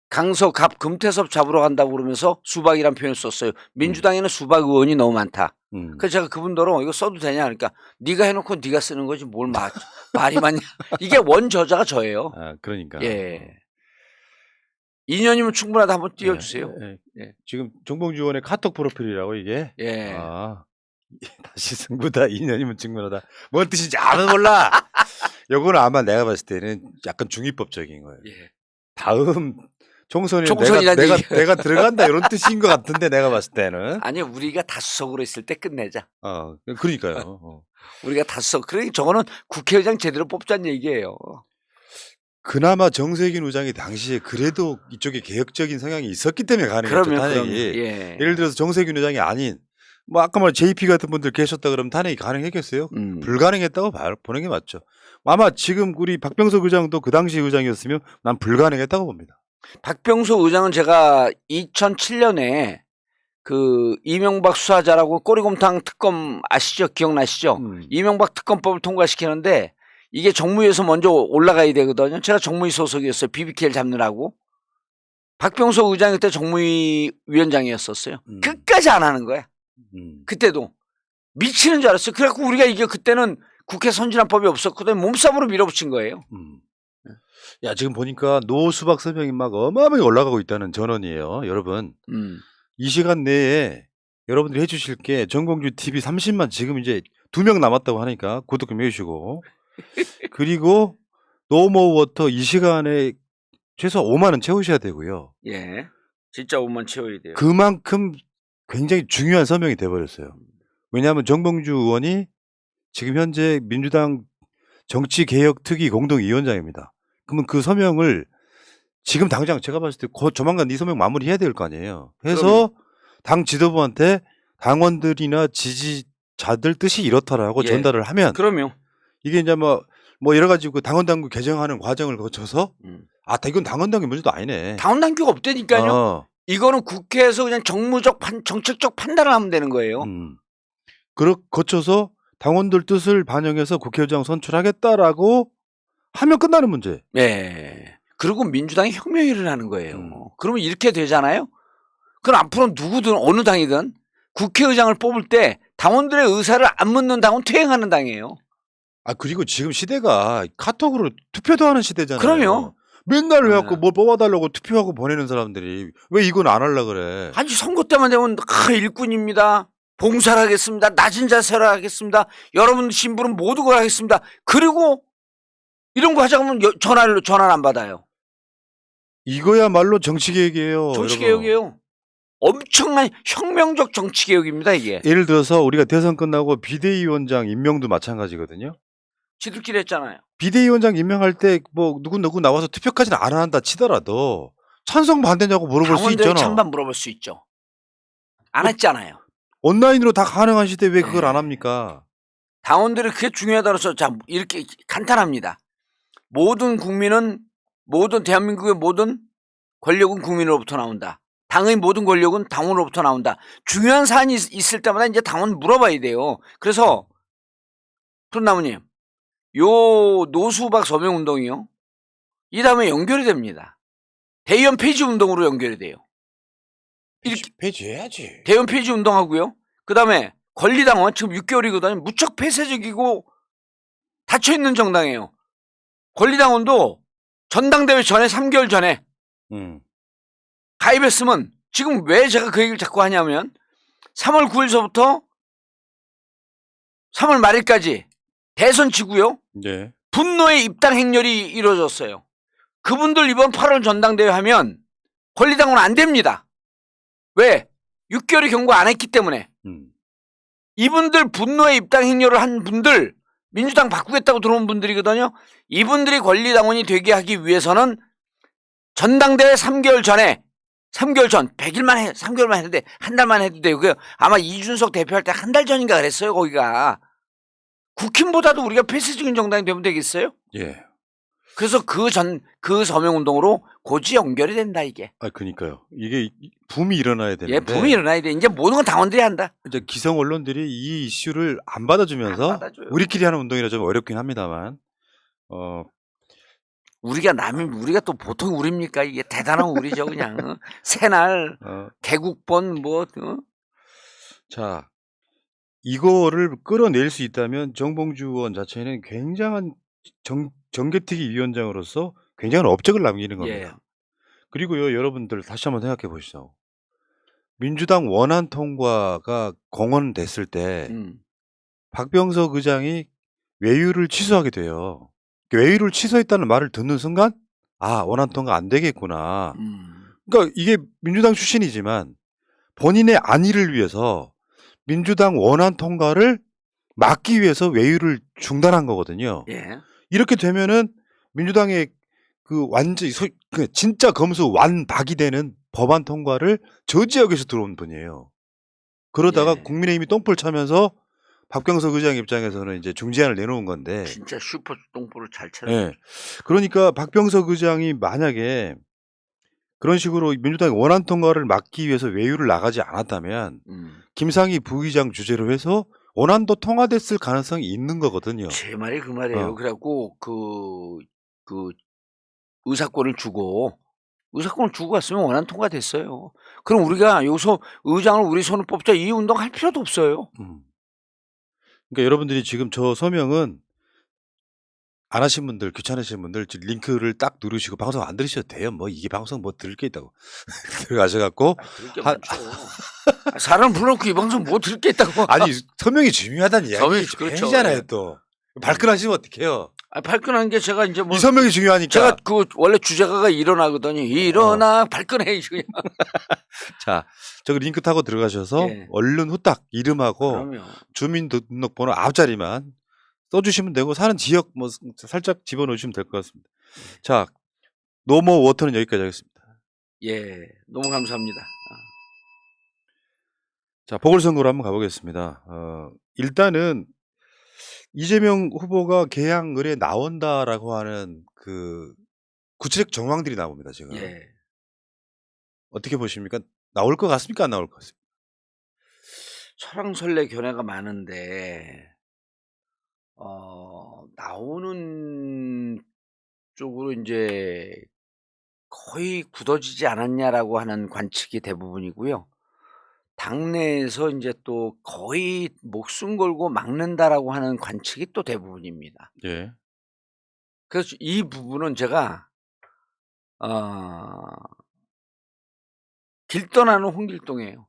강서갑 금태섭 잡으러 간다고 그러면서 수박이란 표현을 썼어요. 민주당에는 수박 의원이 너무 많다. 그래서 제가 그분더러 이거 써도 되냐 그러니까 네가 해놓고 네가 쓰는 거지 뭘 말이 많냐. 이게 원 저자가 저예요. 아, 그러니까. 예. 2년이면 충분하다. 한번 띄워주세요. 예. 지금 정봉주 의원의 카톡 프로필이라고 이게. 예. 다시 승부다. 2년이면 충분하다. 뭔 뜻인지 아무도 몰라. 요거는 아마 내가 봤을 때는 약간 중의법적인 거예요. 예. 다음 총선에 총선이라는 내가 들어간다 이런 뜻인 것 같은데 내가 봤을 때는. 아니 우리가 다수석으로 있을 때 끝내자. 그러니까요. 우리가 다수석. 그러니까 저거는 국회의장 제대로 뽑자는 얘기예요. 그나마 정세균 의장이 당시에 그래도 이쪽에 개혁적인 성향이 있었기 때문에 가능했죠. 탄핵이. 예. 예를 들어서 정세균 의장이 아닌 뭐 아까 말한 JP 같은 분들 계셨다 그러면 탄핵이 가능했겠어요? 불가능했다고 보는 게 맞죠. 아마 지금 우리 박병석 의장도 그 당시 의장이었으면 난 불가능했다고 봅니다. 박병석 의장은 제가 2007년에 그 이명박 수사자라고 꼬리곰탕 특검 아시죠? 기억나시죠? 이명박 특검법을 통과시키는데 이게 정무위에서 먼저 올라가야 되거든요. 제가 정무위 소속이었어요. BBK를 잡느라고. 박병석 의장이 그때 정무위 위원장이었었어요. 끝까지 안 하는 거야. 그때도. 미치는 줄 알았어요. 그래갖고 우리가 이게 그때는 국회 선진화법이 없었거든요. 몸싸움으로 밀어붙인 거예요. 야, 지금 보니까 노수박 서명이 막 어마어마하게 올라가고 있다는 전원이에요. 여러분. 이 시간 내에 여러분들이 해주실 게 정봉주 TV 30만 지금 이제 2명 남았다고 하니까 구독 좀 해주시고. 그리고 노모워터 이 시간에 최소 5만 원 채우셔야 되고요. 예. 진짜 5만 채워야 돼요. 그만큼 굉장히 중요한 서명이 돼버렸어요. 왜냐하면 정봉주 의원이 지금 현재 민주당 정치개혁특위 공동위원장입니다. 그러면 그 서명을 지금 당장 제가 봤을 때 조만간 이 서명 마무리해야 될 거 아니에요. 해서 당 지도부한테 당원들이나 지지자들 뜻이 이렇다라고 전달을 하면 그럼요. 이게 이제 뭐 여러 가지 그 당원당규 개정하는 과정을 거쳐서 이건 당원당규 문제도 아니네. 당원당규가 없다니까요. 이거는 국회에서 그냥 정책적 판단을 하면 되는 거예요. 거쳐서 당원들 뜻을 반영해서 국회의장 선출하겠다라고 하면 끝나는 문제. 네. 그리고 민주당이 혁명이 일어나는 거예요. 그러면 이렇게 되잖아요. 그럼 앞으로 누구든 어느 당이든 국회의장을 뽑을 때 당원들의 의사를 안 묻는 당은 퇴행하는 당이에요. 아 그리고 지금 시대가 카톡으로 투표도 하는 시대잖아요. 그럼요. 맨날 네. 해갖고 뭘 뽑아달라고 투표하고 보내는 사람들이 왜 이건 안 하려 그래? 아니 선거 때만 되면 일꾼입니다. 봉사를 하겠습니다. 낮은 자세를 하겠습니다. 여러분 신분은 모두 걸 하겠습니다. 그리고 이런 거 하자고 하면 전화를 안 받아요. 이거야말로 정치개혁이에요. 정치개혁이에요. 엄청난 혁명적 정치개혁입니다 이게. 예를 들어서 우리가 대선 끝나고 비대위원장 임명도 마찬가지거든요. 지들끼리 했잖아요. 비대위원장 임명할 때 뭐 누구 나와서 투표까지는 안 한다 치더라도 찬성 반대냐고 물어볼 수 당원들의 있잖아. 찬반 물어볼 수 있죠. 안 했잖아요. 온라인으로 다 가능한 시대 왜 그걸 네. 안 합니까? 당원들이 그게 중요하다고 해서 자 이렇게 간단합니다. 모든 대한민국의 모든 권력은 국민으로부터 나온다. 당의 모든 권력은 당원으로부터 나온다. 중요한 사안이 있을 때마다 이제 당원 물어봐야 돼요. 그래서 푸른나무님, 요 노수박 서명 운동이요. 이 다음에 연결이 됩니다. 대의원 폐지 운동으로 연결이 돼요. 이렇게 폐지해야지. 대의원 폐지 운동하고요. 그 다음에 권리당원 지금 6개월이거든요. 무척 폐쇄적이고 닫혀있는 정당이에요. 권리당원도 전당대회 전에 3개월 전에 가입했으면 지금 왜 제가 그 얘기를 자꾸 하냐면 3월 9일서부터 3월 말일까지 대선 지구요. 네. 분노의 입당 행렬이 이루어졌어요. 그분들 이번 8월 전당대회 하면 권리당원 안 됩니다. 왜? 6개월이 경고 안 했기 때문에. 이분들 분노의 입당 행렬을 한 분들 민주당 바꾸겠다고 들어온 분들이거든요. 이분들이 권리당원이 되게 하기 위해서는 전당대회 3개월 전에 3개월 전 100일만 해 3개월만 했는데 한 달만 해도 되고 아마 이준석 대표할 때 한 달 전인가 그랬어요. 거기가 국힘보다도 우리가 폐쇄적인 정당이 되면 되겠어요? 예. 그래서 그 서명 운동으로 고지 연결이 된다 이게. 아 그러니까요. 이게 붐이 일어나야 되는데. 예, 붐이 일어나야 돼. 이제 모든 건 당원들이 한다. 이제 기성 언론들이 이 이슈를 안 받아주면서 안 받아줘요. 우리끼리 하는 운동이라 좀 어렵긴 합니다만. 우리가 또 보통 우리입니까? 이게 대단한 우리죠 그냥. 새날 개국본 뭐. 자 이거를 끌어낼 수 있다면 정봉주 의원 자체는 굉장한 정개특위 위원장으로서 굉장한 업적을 남기는 겁니다. 예. 그리고요 여러분들 다시 한번 생각해 보시죠. 민주당 원안 통과가 공언됐을 때 박병석 의장이 외유를 취소하게 돼요. 외유를 취소했다는 말을 듣는 순간 아 원안 통과 안 되겠구나. 그러니까 이게 민주당 출신이지만 본인의 안위를 위해서 민주당 원안 통과를 막기 위해서 외유를 중단한 거거든요. 예. 이렇게 되면은 민주당의 그 완전히 진짜 검수 완박이 되는 법안 통과를 저지하기 위해서 들어온 분이에요. 그러다가 예. 국민의힘이 똥볼 차면서 박병석 의장 입장에서는 이제 중재안을 내놓은 건데. 진짜 슈퍼 똥볼을 잘 차. 예. 그러니까 박병석 의장이 만약에 그런 식으로 민주당의 원안 통과를 막기 위해서 외유를 나가지 않았다면 김상희 부의장 주재로 해서 원안도 통과됐을 가능성이 있는 거거든요. 제 말이 그 말이에요. 그래갖고 그 의사권을 주고 갔으면 원안 통과됐어요. 그럼 우리가 여기서 의장을 우리 손을 뽑자 이 운동 할 필요도 없어요. 그러니까 여러분들이 지금 저 서명은 안 하신 분들, 귀찮으신 분들 링크를 딱 누르시고 방송 안 들으셔도 돼요. 뭐 이게 방송 뭐 들을 게 있다고 들어가셔갖고 들을 게 많죠. 사람 불러놓고 이 방송 뭐 들을 게 있다고. 아니 서명이 중요하다는 이야기 그렇죠. 아니잖아요. 또 발끈하시면 어떡해요. 발끈한 게 제가 이제 뭐 이 서명이 중요하니까. 제가 그 원래 주제가가 일어나거든요. 일어나 발끈해 그냥. 자, 저기 링크 타고 들어가셔서 얼른 후딱 이름하고 그럼요. 주민등록번호 앞자리만 써주시면 되고 사는 지역 뭐 살짝 집어넣으시면 될 것 같습니다. 자, 노모 워터는 여기까지 하겠습니다. 예, 너무 감사합니다. 자, 보궐선거로 한번 가보겠습니다. 일단은 이재명 후보가 개항 의뢰 나온다라고 하는 그 구체적 정황들이 나옵니다. 지금. 예. 어떻게 보십니까? 나올 것 같습니까? 안 나올 것 같습니까? 설왕설래 견해가 많은데 나오는 쪽으로 이제 거의 굳어지지 않았냐라고 하는 관측이 대부분이고요. 당내에서 인제 또 거의 '목숨 걸고 막는다.'라고 하는 관측이 또 대부분입니다. 예. 그래서 이 부분은 제가 어 길 떠나는 홍길동이에요.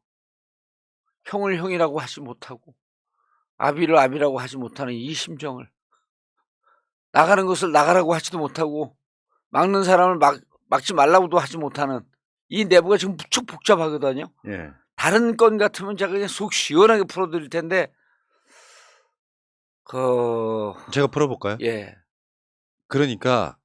형을 형이라고 하지 못하고 아비를 아비라고 하지 못하는 이 심정을, 나가는 것을 나가라고 하지도 못하고 막는 사람을 막지 말라고도 하지 못하는 이 내부가 지금 무척 복잡하거든요. 예. 다른 건 같으면 제가 그냥 속 시원하게 풀어 드릴 텐데 그 제가 풀어볼까요? 예. 그러니까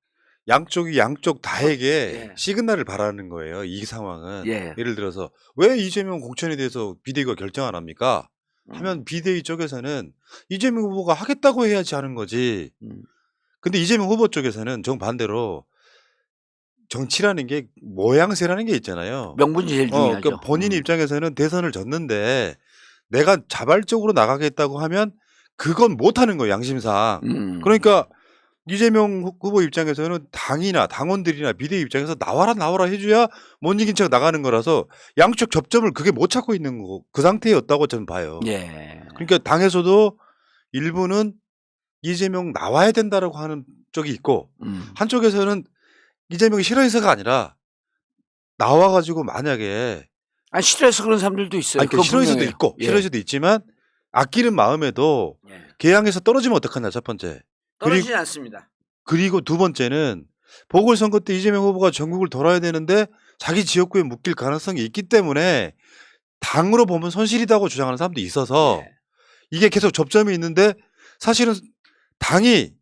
양쪽이 양쪽 다에게 예. 시그널을 바라는 거예요. 이 상황은. 예. 예를 들어서 왜 이재명 공천에 대해서 비대위가 결정 안 합니까? 하면 비대위 쪽에서는 이재명 후보가 하겠다고 해야지 하는 거지. 근데 이재명 후보 쪽에서는 정반대로 정치라는 게 모양새라는 게 있잖아요. 명분이 제일 중요하죠. 그러니까 본인 입장에서는 대선을 졌는데 내가 자발적으로 나가겠다고 하면 그건 못하는 거예요, 양심상. 그러니까 이재명 후보 입장에서는 당이나 당원들이나 비대위 입장에서 나와라 해줘야 못 이긴 척 나가는 거라서 양쪽 접점을 그게 못 찾고 있는 거, 그 상태였다고 저는 봐요. 예. 그러니까 당에서도 일부는 이재명 나와야 된다라고 하는 쪽이 있고 한쪽에서는 이재명이 싫어해서가 아니라 나와가지고 만약에 아니 싫어해서 그런 사람들도 있어요. 아니, 그러니까 싫어해서도 분명해요. 있고 예. 싫어해서도 있지만 아끼는 마음에도 예. 개항에서 떨어지면 어떡하냐, 첫 번째. 떨어지지 않습니다. 그리고 두 번째는 보궐선거 때 이재명 후보가 전국을 돌아야 되는데 자기 지역구에 묶일 가능성이 있기 때문에 당으로 보면 손실이다고 주장하는 사람도 있어서 예. 이게 계속 접점이 있는데 사실은 당이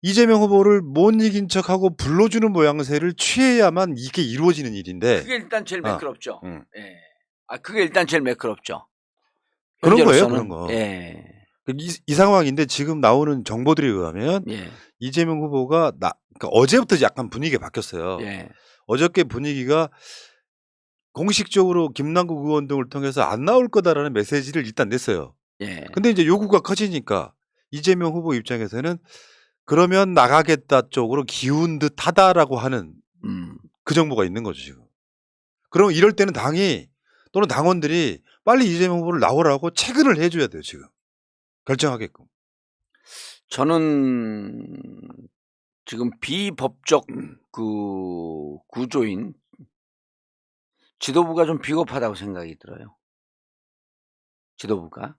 이재명 후보를 못 이긴 척하고 불러주는 모양새를 취해야만 이게 이루어지는 일인데 그게 일단 제일 매끄럽죠. 음. 예. 그게 일단 제일 매끄럽죠. 그런 거예요, 현재로서는. 그런 거. 예. 이 상황인데 지금 나오는 정보들에 의하면 예. 이재명 후보가 그러니까 어제부터 약간 분위기가 바뀌었어요. 예. 어저께 분위기가 공식적으로 김남국 의원 등을 통해서 안 나올 거다라는 메시지를 일단 냈어요. 예. 근데 이제 요구가 커지니까 이재명 후보 입장에서는 그러면 나가겠다 쪽으로 기운 듯 하다라고 하는 그 정보가 있는 거죠, 지금. 그럼 이럴 때는 당이 또는 당원들이 빨리 이재명 후보를 나오라고 체근을 해줘야 돼요, 지금. 결정하게끔. 저는 지금 비법적 그 구조인 지도부가 좀 비겁하다고 생각이 들어요. 지도부가.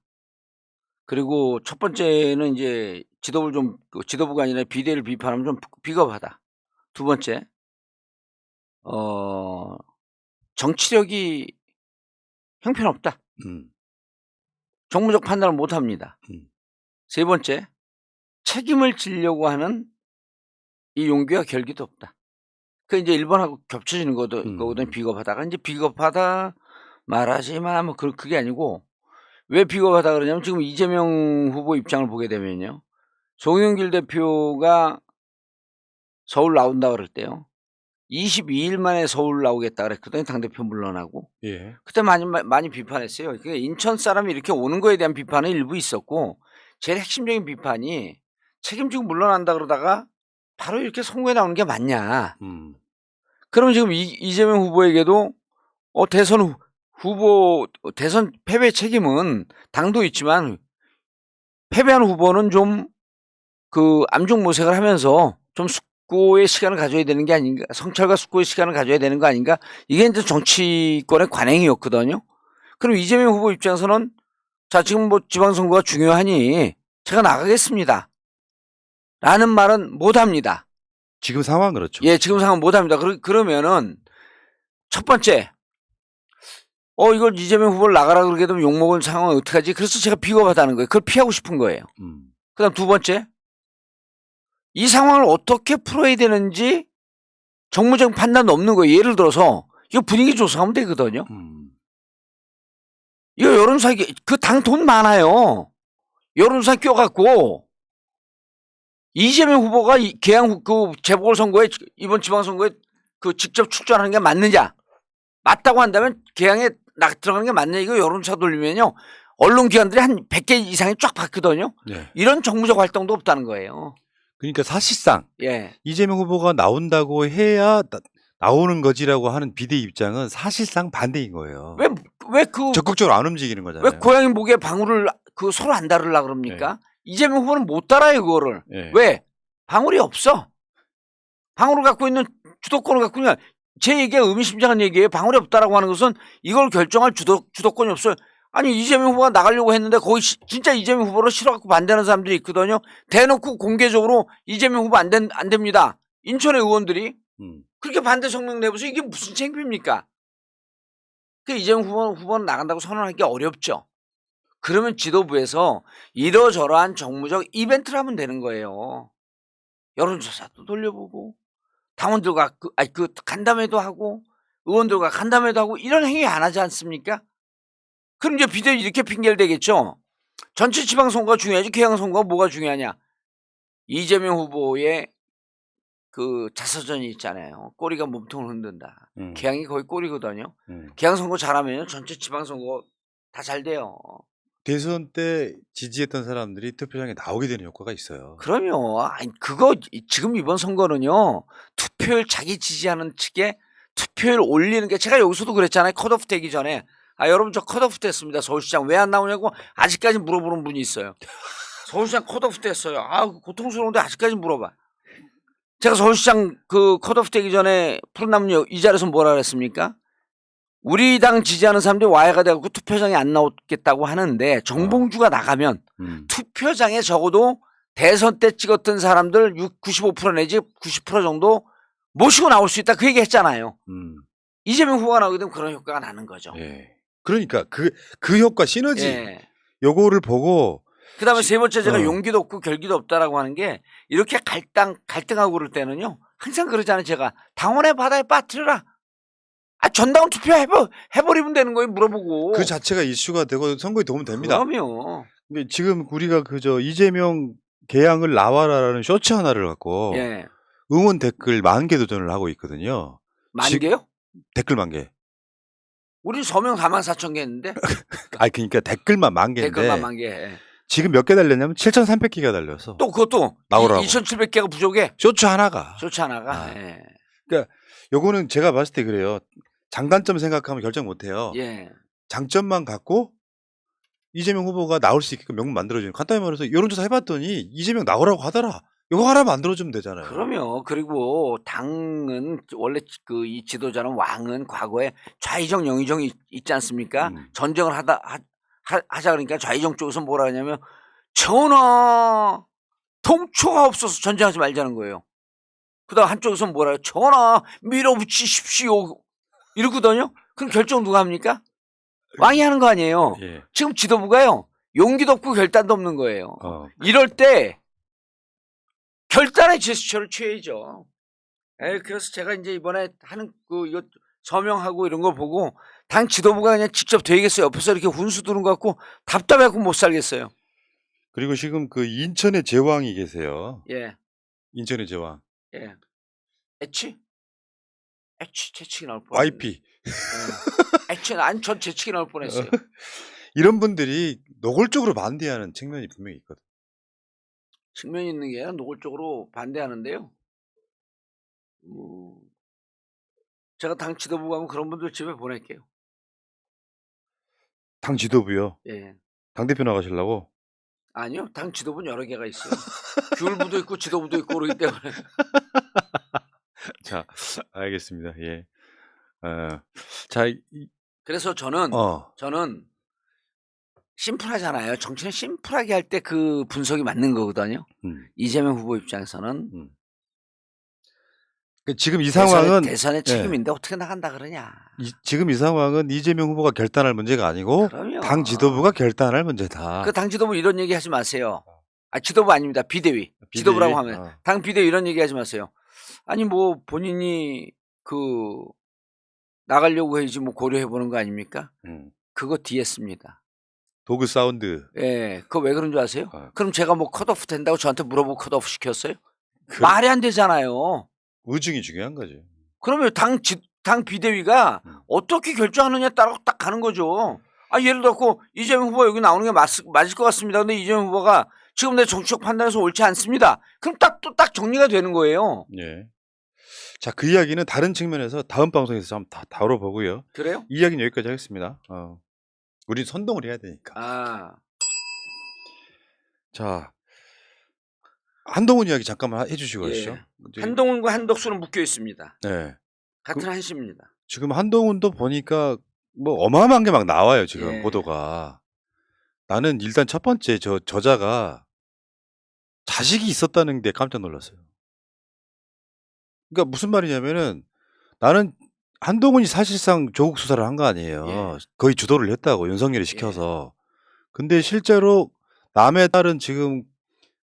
그리고 첫 번째는 이제 지도부를 좀 지도부가 아니라 비대위를 비판하면 좀 비겁하다. 두 번째, 정치력이 형편없다. 정무적 판단을 못 합니다. 세 번째, 책임을 지려고 하는 이 용기와 결기도 없다. 그 이제 1번하고 겹쳐지는 거거든. 비겁하다가 이제 비겁하다 말하지 마 뭐 그게 아니고 왜 비겁하다 그러냐면 지금 이재명 후보 입장을 보게 되면요. 송영길 대표가 서울 나온다 그럴 때요. 22일 만에 서울 나오겠다 그랬거든요. 당대표 물러나고. 예. 그때 많이 비판했어요. 그러니까 인천 사람이 이렇게 오는 거에 대한 비판은 일부 있었고 제일 핵심적인 비판이 책임지고 물러난다 그러다가 바로 이렇게 선거에 나오는 게 맞냐. 그럼 지금 이재명 후보에게도 대선 후보 대선 패배 책임은 당도 있지만 패배한 후보는 좀 그 암중모색을 하면서 좀 숙고의 시간을 가져야 되는 게 아닌가, 성찰과 숙고의 시간을 가져야 되는 거 아닌가, 이게 이제 정치권의 관행이었거든요. 그럼 이재명 후보 입장에서는 자 지금 뭐 지방선거가 중요하니 제가 나가겠습니다 라는 말은 못합니다. 지금 상황 그렇죠. 예, 지금 상황 못합니다. 그러면은 첫 번째 이걸 이재명 후보를 나가라 그러게 되면 욕먹을 상황은 어떡하지? 그래서 제가 비겁하다는 거예요. 그걸 피하고 싶은 거예요. 그 다음 두 번째, 이 상황을 어떻게 풀어야 되는지 정무적 판단도 없는 거예요. 예를 들어서 이거 분위기 조성하면 되거든요. 이거 여론조사, 그 당 돈 많아요. 여론조사 껴갖고 이재명 후보가 개항 그 재보궐선거에 이번 지방선거에 그 직접 출전하는 게 맞느냐? 맞다고 한다면 개항에 들어가는 게 맞냐? 이거 여론조사 돌리면요. 언론기관들이 한 100개 이상이 쫙 봤거든요. 네. 이런 정무적 활동도 없다는 거예요. 그러니까 사실상 예. 이재명 후보가 나온다고 해야 나오는 거지라고 하는 비대위 입장은 사실상 반대인 거예요. 왜 그 적극적으로 안 움직이는 거잖아요. 왜 고양이 목에 방울을 그 서로 안 다르려 그럽니까? 이재명 후보는 못 달아요 그거를. 예. 왜? 방울이 없어. 방울을 갖고 있는 주도권을 갖고 있는 제 얘기가 의미심장한 얘기예요. 방울이 없다라고 하는 것은 이걸 결정할 주도권이 없어요. 아니 이재명 후보가 나가려고 했는데 거기 진짜 이재명 후보를 싫어갖고 반대하는 사람들이 있거든요. 대놓고 공개적으로 이재명 후보 안 됩니다. 인천의 의원들이 그렇게 반대 성명 내보세요. 이게 무슨 창피입니까? 그 이재명 후보는 나간다고 선언하기 어렵죠. 그러면 지도부에서 이러저러한 정무적 이벤트를 하면 되는 거예요. 여론조사도 돌려보고 당원들과 그 간담회도 하고 의원들과 간담회도 하고 이런 행위 안 하지 않습니까? 그럼 이제 비대위 이렇게 핑계를 대겠죠. 전체 지방선거가 중요하지 개항선거가 뭐가 중요하냐. 이재명 후보의 그 자서전이 있잖아요. 꼬리가 몸통을 흔든다. 개항이 거의 꼬리거든요. 개항선거 잘하면 전체 지방선거 다 잘 돼요. 대선 때 지지했던 사람들이 투표장에 나오게 되는 효과가 있어요. 그럼요. 아니 그거 지금 이번 선거는요. 투표율 자기 지지하는 측에 투표율 올리는 게 제가 여기서도 그랬잖아요. 컷오프 되기 전에. 여러분 저 컷오프 됐습니다. 서울시장 왜 안 나오냐고 아직까지 물어보는 분이 있어요. 서울시장 컷오프 됐어요. 고통스러운데 아직까지 물어봐. 제가 서울시장 그 컷오프 되기 전에 푸른나무 이 자리에서 뭐라 그랬습니까? 우리 당 지지하는 사람들이 와해가 돼갖고 투표장에 안 나오겠다고 하는데 정봉주가 나가면 투표장에 적어도 대선 때 찍었던 사람들 95% 내지 90% 정도 모시고 나올 수 있다 그 얘기 했잖아요. 이재명 후보가 나오게 되면 그런 효과가 나는 거죠. 예. 그러니까 그 효과 시너지 예. 요거를 보고 그다음에 세 번째 제가 용기도 없고 결기도 없다라고 하는 게 이렇게 갈등하고 그럴 때는요. 항상 그러잖아요. 제가 당원의 바다에 빠뜨려라. 전당원 투표 해버리면 되는 거예요. 물어보고. 그 자체가 이슈가 되고 선거에 도움 됩니다. 그럼요. 지금 우리가 그저 이재명 개항을 나와라라는 쇼츠 하나를 갖고 응원 댓글 10,000개 도전을 하고 있거든요. 10,000개요? 댓글 10,000개. 우리 서명 44,000개 했는데. 그러니까 댓글만 10,000개인데. 댓글만 10,000개. 지금 몇 개 달렸냐면 7,300개가 달려서. 또 그것도 나오라고. 2,700개가 부족해. 쇼츠 하나가. 예. 그러니까 요거는 제가 봤을 때 그래요. 장단점 생각하면 결정 못 해요. 예. 장점만 갖고 이재명 후보가 나올 수 있게끔 명분 만들어주는. 간단히 말해서 여론조사 해봤더니 이재명 나오라고 하더라. 이거 하나 만들어주면 되잖아요. 그럼요. 그리고 당은 원래 그 이 지도자는 왕은 과거에 좌의정 영의정이 있지 않습니까? 전쟁을 하자 그러니까 좌의정 쪽에서 뭐라 하냐면 전하 통초가 없어서 전쟁하지 말자는 거예요. 그다음 한쪽에서 뭐라 해요? 전하 밀어붙이십시오. 이러거든요. 그럼 결정 누가 합니까? 왕이 하는 거 아니에요. 예. 지금 지도부가요. 용기도 없고 결단도 없는 거예요. 이럴 때 결단의 제스처를 취해야죠. 그래서 제가 이제 이번에 하는 이거 서명하고 이런 거 보고 당 지도부가 그냥 직접 되겠어요. 옆에서 이렇게 훈수 두는 것 같고 답답해갖고 못 살겠어요. 그리고 지금 그 인천의 제왕이 계세요. 예. 인천의 제왕. 예. 재치기 나올 뻔. YP. 아니 전 재치기 나올 뻔했어요. 이런 분들이 노골적으로 반대하는 측면이 분명히 있거든. 측면이 있는 게 노골적으로 반대하는데요. 제가 당 지도부 가면 그런 분들 집에 보낼게요. 당 지도부요? 예. 당대표 나가시려고? 아니요. 당 지도부는 여러 개가 있어요. 귤부도 있고 지도부도 있고 그러기 때문에. 자, 알겠습니다. 예. 자, 그래서 저는 심플하잖아요. 정치는 심플하게 할 때 그 분석이 맞는 거거든요. 이재명 후보 입장에서는 지금 이 상황은 대선의 책임인데 어떻게 나간다 그러냐. 지금 이 상황은 이재명 후보가 결단할 문제가 아니고 그럼요. 당 지도부가 결단할 문제다. 그 당 지도부 이런 얘기 하지 마세요. 지도부 아닙니다. 비대위. 지도부라고 하면 당 비대위 이런 얘기 하지 마세요. 아니 뭐 본인이 나가려고 해야지 뭐 고려해 보는 거 아닙니까? 그거 뒤에 씁니다. 도그 사운드. 예, 그거 왜 그런 줄 아세요? 그럼 제가 뭐 컷오프 된다고 저한테 물어보고 컷오프 시켰어요? 말이 안 되잖아요. 의중이 중요한 거죠. 그러면 당 비대위가 어떻게 결정하느냐에 따라 딱 가는 거죠. 예를 들어 이재명 후보 여기 나오는 게 맞을 것 같습니다. 근데 이재명 후보가 지금 내 정치적 판단에서 옳지 않습니다. 그럼 딱 정리가 되는 거예요. 예. 자, 그 이야기는 다른 측면에서 다음 방송에서 한번 다 다뤄보고요. 그래요? 이 이야기는 여기까지 하겠습니다. 우리 선동을 해야 되니까. 아, 자, 한동훈 이야기 잠깐만 해주시고 가시죠. 예. 한동훈과 한덕수는 묶여 있습니다. 네. 같은 한씨입니다. 지금 한동훈도 보니까 뭐 어마어마한 게 막 나와요, 지금 예. 보도가. 나는 일단 첫 번째 저자가 자식이 있었다는 데 깜짝 놀랐어요. 그러니까 무슨 말이냐면은 나는 한동훈이 사실상 조국 수사를 한 거 아니에요. 예. 거의 주도를 했다고 윤석열이 시켜서. 근데 실제로 남의 딸은 지금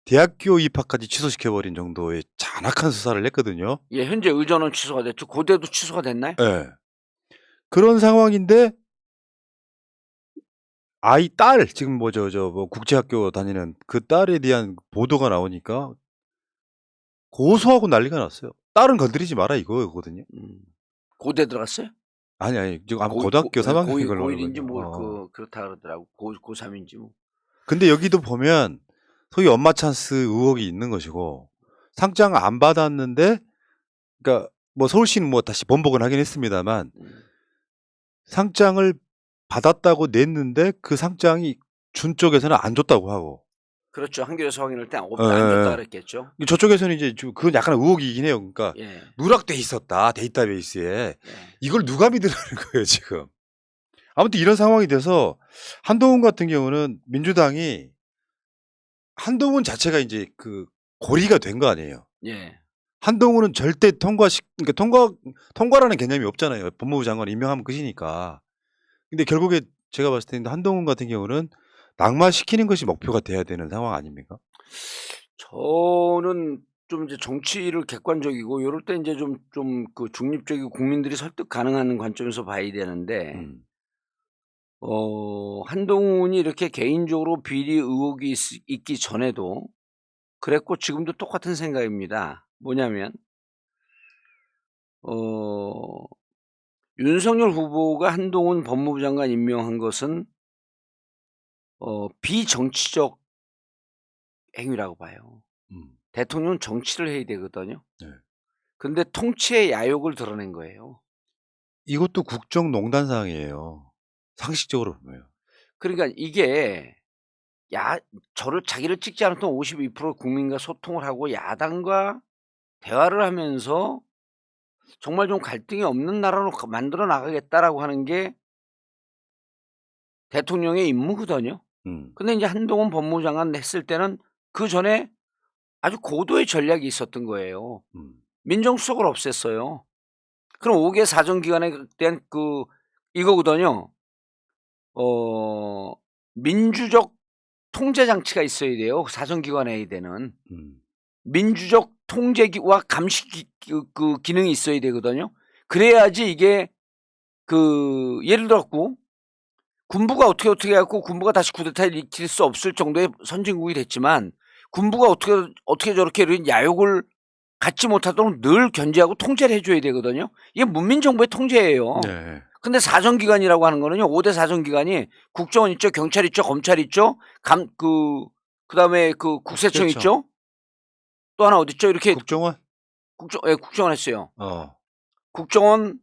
대학교 입학까지 취소시켜버린 정도의 잔악한 수사를 했거든요. 예, 현재 의전은 취소가 됐죠. 고대도 취소가 됐나요? 예. 그런 상황인데 아이 딸 지금 뭐 뭐 국제학교 다니는 그 딸에 대한 보도가 나오니까 고소하고 난리가 났어요. 딸은 건드리지 마라 이거거든요. 고대 들어갔어요? 아니 지금 아마 고등학교 3학년 걸로 알고 고1인지 뭐 있는데. 그렇다 그러더라고. 고3인지 뭐. 근데 여기도 보면 소위 엄마 찬스 의혹이 있는 것이고 상장 안 받았는데 그러니까 뭐 서울시는 뭐 다시 번복은 하긴 했습니다만 상장을 받았다고 냈는데 그 상장이 준 쪽에서는 안 줬다고 하고 그렇죠. 한겨레에서 확인할 때 안 줬다 그랬겠죠. 저쪽에서는 이제 그건 약간 의혹이긴 해요. 그러니까 예. 누락돼 있었다 데이터베이스에. 예. 이걸 누가 믿으라는 거예요 지금. 아무튼 이런 상황이 돼서 한동훈 같은 경우는 민주당이 한동훈 자체가 이제 그 고리가 된 거 아니에요. 예. 한동훈은 절대 그러니까 통과라는 개념이 없잖아요. 법무부 장관 임명하면 끝이니까. 근데 결국에 제가 봤을 때는 한동훈 같은 경우는 낙마시키는 것이 목표가 돼야 되는 상황 아닙니까? 저는 좀 이제 정치를 객관적이고 요럴 때 이제 좀 그 중립적이고 국민들이 설득 가능한 관점에서 봐야 되는데 한동훈이 이렇게 개인적으로 비리 의혹이 있기 전에도 그랬고 지금도 똑같은 생각입니다. 뭐냐면 윤석열 후보가 한동훈 법무부 장관 임명한 것은 비정치적 행위라고 봐요. 대통령은 정치를 해야 되거든요. 네. 근데 통치의 야욕을 드러낸 거예요. 이것도 국정농단 사항이에요. 상식적으로 보면. 그러니까 이게 자기를 찍지 않았던 52% 국민과 소통을 하고 야당과 대화를 하면서 정말 좀 갈등이 없는 나라로 만들어 나가겠다라고 하는 게 대통령의 임무거든요. 근데 이제 한동훈 법무부 장관 했을 때는 그 전에 아주 고도의 전략이 있었던 거예요. 민정수석을 없앴어요. 그럼 5개 사정기관에 대한 이거거든요. 민주적 통제 장치가 있어야 돼요. 사정기관에 되는 민주적 통제와 감시 기능이 있어야 되거든요. 그래야지 이게 예를 들었고 군부가 어떻게 해갖고 군부가 다시 쿠데타를 일으킬 수 없을 정도의 선진국이 됐지만 군부가 어떻게 저렇게 이런 야욕을 갖지 못하도록 늘 견제하고 통제를 해줘야 되거든요. 이게 문민정부의 통제예요. 네. 근데 사정기관이라고 하는 거는요, 5대 사정기관이 국정원 있죠, 경찰 있죠, 검찰 있죠, 그다음에 국세청 국세청. 있죠, 또 하나 어디 있죠? 이렇게 국정원, 국정원 했어요. 국정원,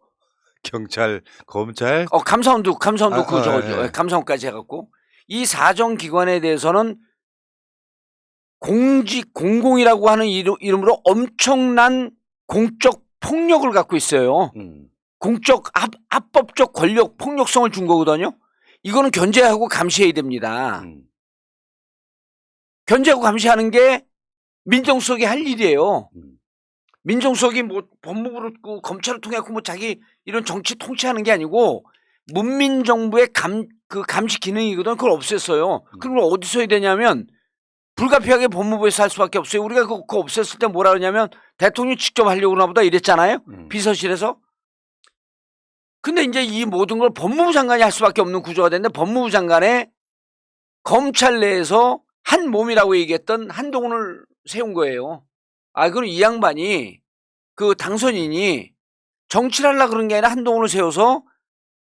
경찰, 검찰, 감사원도 저거죠. 예. 감사원까지 해갖고 이 사정기관에 대해서는 공공이라고 하는 이름으로 엄청난 공적 폭력을 갖고 있어요. 공적 합법적 권력 폭력성을 준 거거든요. 이거는 견제하고 감시해야 됩니다. 견제하고 감시하는 게 민정수석이 할 일이에요. 민정수석이 뭐 법무부를 검찰을 통해 갖고 뭐 자기 이런 정치 통치하는 게 아니고 문민정부의 감시 기능이거든. 그걸 없앴어요. 그럼 어디서 해야 되냐면 불가피하게 법무부에서 할 수밖에 없어요. 우리가 그거 없앴을 때 뭐라 그러냐면 대통령이 직접 하려고 하나 보다 이랬잖아요. 비서실에서. 근데 이제 이 모든 걸 법무부 장관이 할 수밖에 없는 구조가 됐는데 법무부 장관에 검찰 내에서 한 몸이라고 얘기했던 한동훈을 세운 거예요. 그럼 이 양반이 당선인이 정치를 하려고 그런 게 아니라 한동훈을 세워서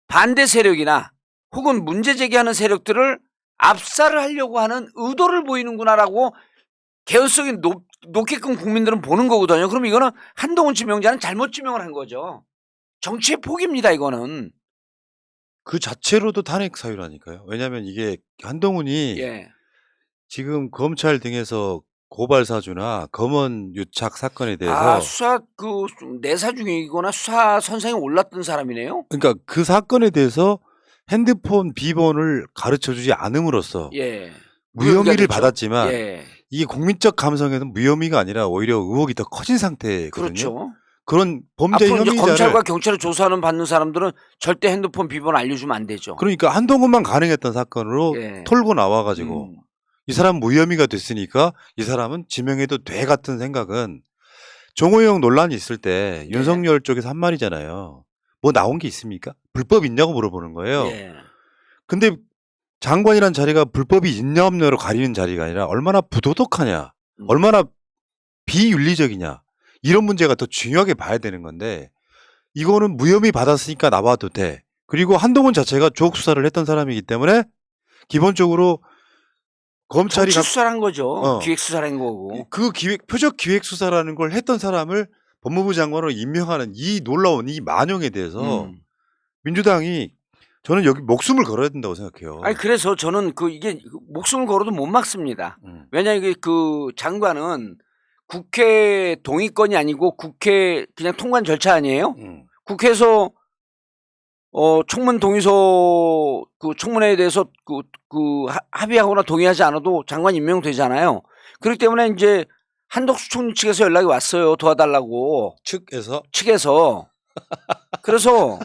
반대 세력이나 혹은 문제 제기하는 세력들을 압살을 하려고 하는 의도를 보이는구나라고 개연성이 높게끔 국민들은 보는 거거든요. 그럼 이거는 한동훈 지명자는 잘못 지명을 한 거죠. 정치의 포기입니다, 이거는. 그 자체로도 탄핵 사유라니까요. 왜냐하면 이게 한동훈이 예. 지금 검찰 등에서 고발 사주나 검언 유착 사건에 대해서 아, 수사 내사 중이거나 수사 선상에 올랐던 사람이네요. 그러니까 그 사건에 대해서 핸드폰 비번을 가르쳐 주지 않음으로써 예. 무혐의를 됐죠. 받았지만 예. 이게 국민적 감성에는 무혐의가 아니라 오히려 의혹이 더 커진 상태거든요. 그렇죠. 그런 범죄 앞으로 이제 혐의자를 검찰과 경찰을 조사하는 받는 사람들은 절대 핸드폰 비번 알려주면 안 되죠. 그러니까 한동훈만 가능했던 사건으로 예. 털고 나와 가지고 이 사람 무혐의가 됐으니까 이 사람은 지명해도 돼 같은 생각은 정호영 논란이 있을 때 네. 윤석열 쪽에서 한 말이잖아요. 뭐 나온 게 있습니까? 불법 있냐고 물어보는 거예요. 예. 근데 장관이란 자리가 불법이 있냐 없냐로 가리는 자리가 아니라 얼마나 부도덕하냐, 얼마나 비윤리적이냐 이런 문제가 더 중요하게 봐야 되는 건데 이거는 무혐의 받았으니까 나와도 돼. 그리고 한동훈 자체가 조국 수사를 했던 사람이기 때문에 기본적으로 검찰이 정치 수사를 한 거죠. 어. 기획 수사를 한 거고. 그 표적 기획 수사라는 걸 했던 사람을 법무부 장관으로 임명하는 이 놀라운 이 만용에 대해서 민주당이 저는 여기 목숨을 걸어야 된다고 생각해요. 아니 그래서 저는 이게 목숨을 걸어도 못 막습니다. 왜냐 이게 장관은 국회 동의권이 아니고 국회 그냥 통관 절차 아니에요? 국회에서 청문 동의서 청문회에 대해서 합의하거나 동의하지 않아도 장관 임명되잖아요. 그렇기 때문에 이제 한덕수 총리 측에서 연락이 왔어요. 도와달라고. 측에서. 그래서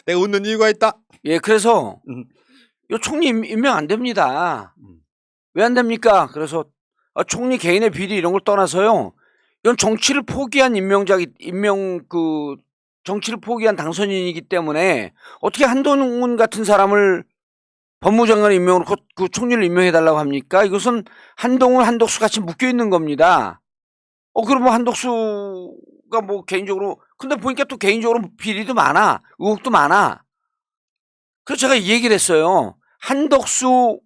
내가 웃는 이유가 있다. 예, 그래서 이 총리 임명 안 됩니다. 왜 안 됩니까? 그래서 총리 개인의 비리 이런 걸 떠나서요. 이건 정치를 포기한 정치를 포기한 당선인이기 때문에 어떻게 한동훈 같은 사람을 법무장관 임명으로 그 총리를 임명해달라고 합니까? 이것은 한동훈, 한덕수 같이 묶여 있는 겁니다. 그럼 뭐 한덕수가 뭐 개인적으로 근데 보니까 또 개인적으로 비리도 많아, 의혹도 많아. 그래서 제가 이 얘기를 했어요. 한덕수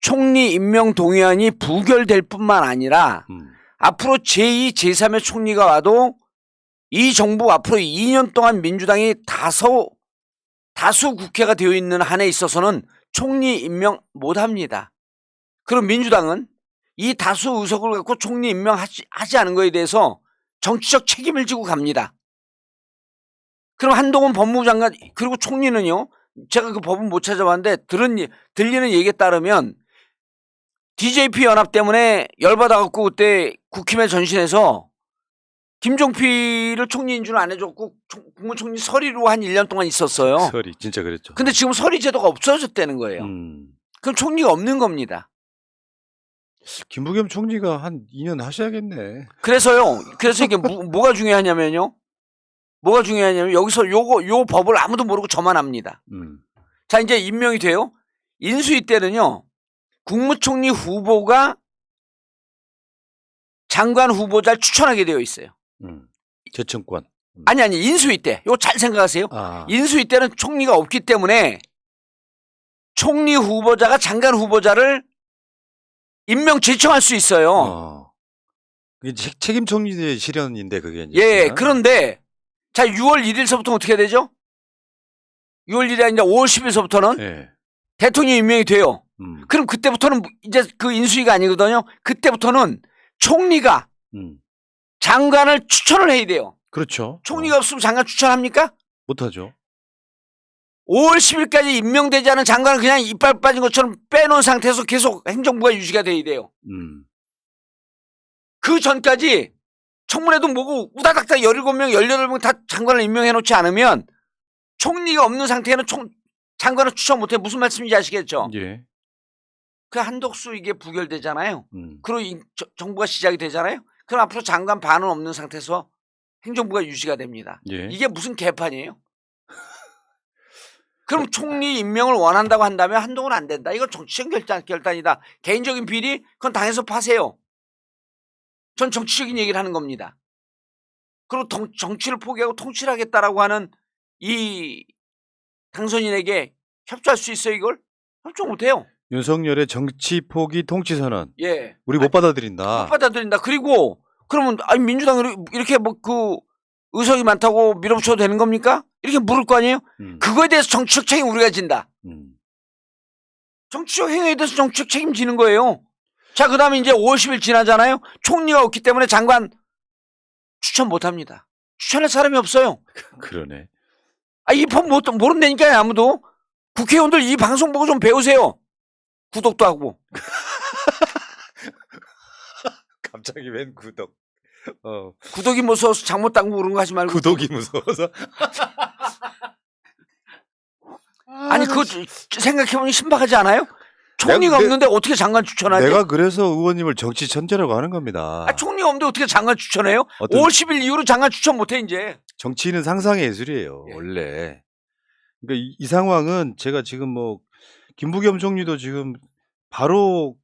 총리 임명 동의안이 부결될 뿐만 아니라 앞으로 제2, 제3의 총리가 와도 이 정부 앞으로 2년 동안 민주당이 다수 국회가 되어 있는 한에 있어서는 총리 임명 못합니다. 그럼 민주당은 이 다수 의석을 갖고 총리 임명하지 않은 거에 대해서 정치적 책임을 지고 갑니다. 그럼 한동훈 법무부 장관 그리고 총리는요. 제가 그 법은 못 찾아봤는데 들리는 얘기에 따르면 DJP 연합 때문에 열받아갖고 그때 국힘에 전신해서 김종필을 총리인 줄 안 해줬고 국무총리 서리로 한 1년 동안 있었어요. 서리 진짜 그랬죠. 근데 지금 서리 제도가 없어졌다는 거예요. 그럼 총리가 없는 겁니다. 김부겸 총리가 한 2년 하셔야겠네. 그래서 이게 뭐가 중요하냐면요. 뭐가 중요하냐면 여기서 요 법을 아무도 모르고 저만 합니다. 자, 이제 임명이 돼요. 인수위 때는요. 국무총리 후보가 장관 후보자를 추천하게 되어 있어요. 재청권. 아니 인수위 때. 이거 잘 생각하세요. 인수위 때는 총리가 없기 때문에 총리 후보자가 장관 후보자를 임명 제청할 수 있어요. 책임 총리의 실현인데 그게 이제. 예, 그런데 자 6월 1일서부터 어떻게 되죠? 6월 1일이 아니라 5월 10일서부터는 예. 대통령이 임명이 돼요. 그럼 그때부터는 이제 그 인수위가 아니거든요. 그때부터는 총리가 장관을 추천을 해야 돼요. 그렇죠. 총리가 없으면 장관 추천합니까? 못하죠. 5월 10일까지 임명되지 않은 장관은 그냥 이빨 빠진 것처럼 빼놓은 상태에서 계속 행정부가 유지가 돼야 돼요. 그 전까지 청문회도 뭐고 우다닥다 17명, 18명 다 장관을 임명해 놓지 않으면 총리가 없는 상태에는 장관을 추천 못해. 무슨 말씀인지 아시겠죠? 예. 그 한덕수 이게 부결되잖아요. 그리고 정부가 시작이 되잖아요. 그럼 앞으로 장관 반은 없는 상태에서 행정부가 유지가 됩니다. 예. 이게 무슨 개판이에요? 그럼 총리 임명을 원한다고 한다면 한동훈 안 된다. 이건 정치적 결단이다. 개인적인 비리 그건 당에서 파세요. 전 정치적인 얘기를 하는 겁니다. 그리고 정치를 포기하고 통치를 하겠다라고 하는 이 당선인에게 협조할 수 있어요, 이걸? 협조 못해요. 윤석열의 정치 포기 통치 선언 예. 우리 못 받아들인다. 못 받아들인다. 그리고 그러면 아니 민주당이 이렇게 뭐 그 의석이 많다고 밀어붙여도 되는 겁니까? 이렇게 물을 거 아니에요? 그거에 대해서 정치적 책임 우리가 진다. 정치적 행위에 대해서 정치적 책임지는 거예요. 자, 그 다음에 이제 5월 10일 지나잖아요. 총리가 없기 때문에 장관 추천 못 합니다. 추천할 사람이 없어요. 그러네. 아, 이 법 모른다니까요, 아무도. 국회의원들 이 방송 보고 좀 배우세요. 구독도 하고. 갑자기 웬 구독? 구독이 무서워서 장못 당고 그런 거 하지 말고. 구독이 무서워서. 아니, 그거 생각해보니 신박하지 않아요? 총리가 없는데 어떻게 장관 추천하지? 내가 그래서 의원님을 정치 천재라고 하는 겁니다. 아, 총리가 없는데 어떻게 장관 추천해요? 5월 10일 이후로 장관 추천 못해, 이제. 정치는 상상의 예술이에요, 예. 원래. 그러니까 이 상황은 제가 지금 뭐 김부겸 총리도 지금 바로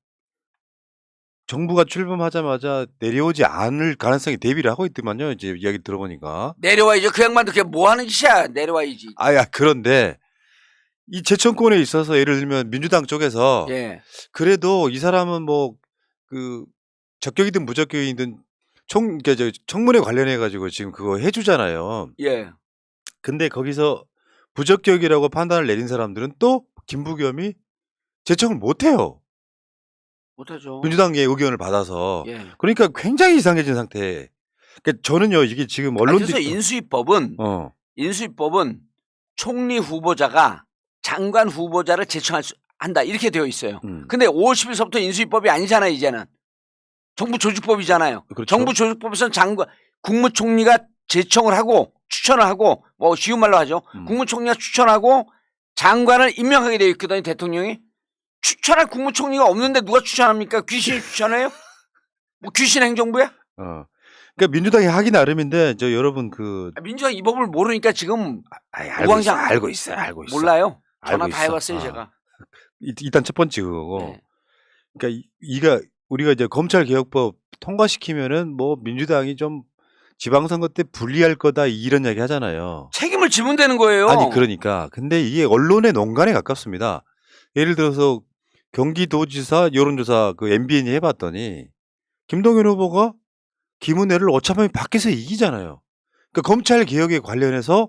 정부가 출범하자마자 내려오지 않을 가능성이 대비를 하고 있더만요. 이제 이야기 들어보니까. 내려와야죠. 그 양반도 그게 뭐 하는 짓이야. 내려와야지. 아야 그런데 이 재청권에 있어서 예를 들면 민주당 쪽에서 예. 그래도 이 사람은 뭐 그 적격이든 무적격이든 그러니까 저 청문회 관련해 가지고 지금 그거 해주잖아요. 예. 근데 거기서 부적격이라고 판단을 내린 사람들은 또 김부겸이 재청을 못해요. 못하죠. 민주당의 의견을 받아서. 예. 그러니까 굉장히 이상해진 상태. 그러니까 저는요 이게 지금 언론들이 그래서 인수위법은 총리 후보자가 장관 후보자를 한다 이렇게 되어 있어요. 근데 5월 10일서부터 인수위법이 아니잖아요. 이제는 정부 조직법이잖아요. 그렇죠. 정부 조직법에서는 국무총리가 제청을 하고 추천을 하고 뭐 쉬운 말로 하죠. 국무총리가 추천하고 장관을 임명하게 되어 있거든요. 대통령이. 추천할 국무총리가 없는데 누가 추천합니까? 귀신이 추천해요? 뭐 귀신 행정부야? 그러니까 민주당이 하기 나름인데 저 여러분 민주당 이 법을 모르니까 지금 알고 있어요. 몰라요. 전화 알고 다 있어. 해봤어요 제가. 일단 첫 번째 그거고. 네. 그러니까 우리가 이제 검찰 개혁법 통과시키면은 뭐 민주당이 좀 지방선거 때 불리할 거다 이런 이야기 하잖아요. 책임을 지면 되는 거예요. 아니 그러니까 근데 이게 언론의 농간에 가깝습니다. 예를 들어서 경기도지사 여론조사 그 MBN이 해봤더니 김동연 후보가 김은혜를 어차피 밖에서 이기잖아요. 그러니까 검찰 개혁에 관련해서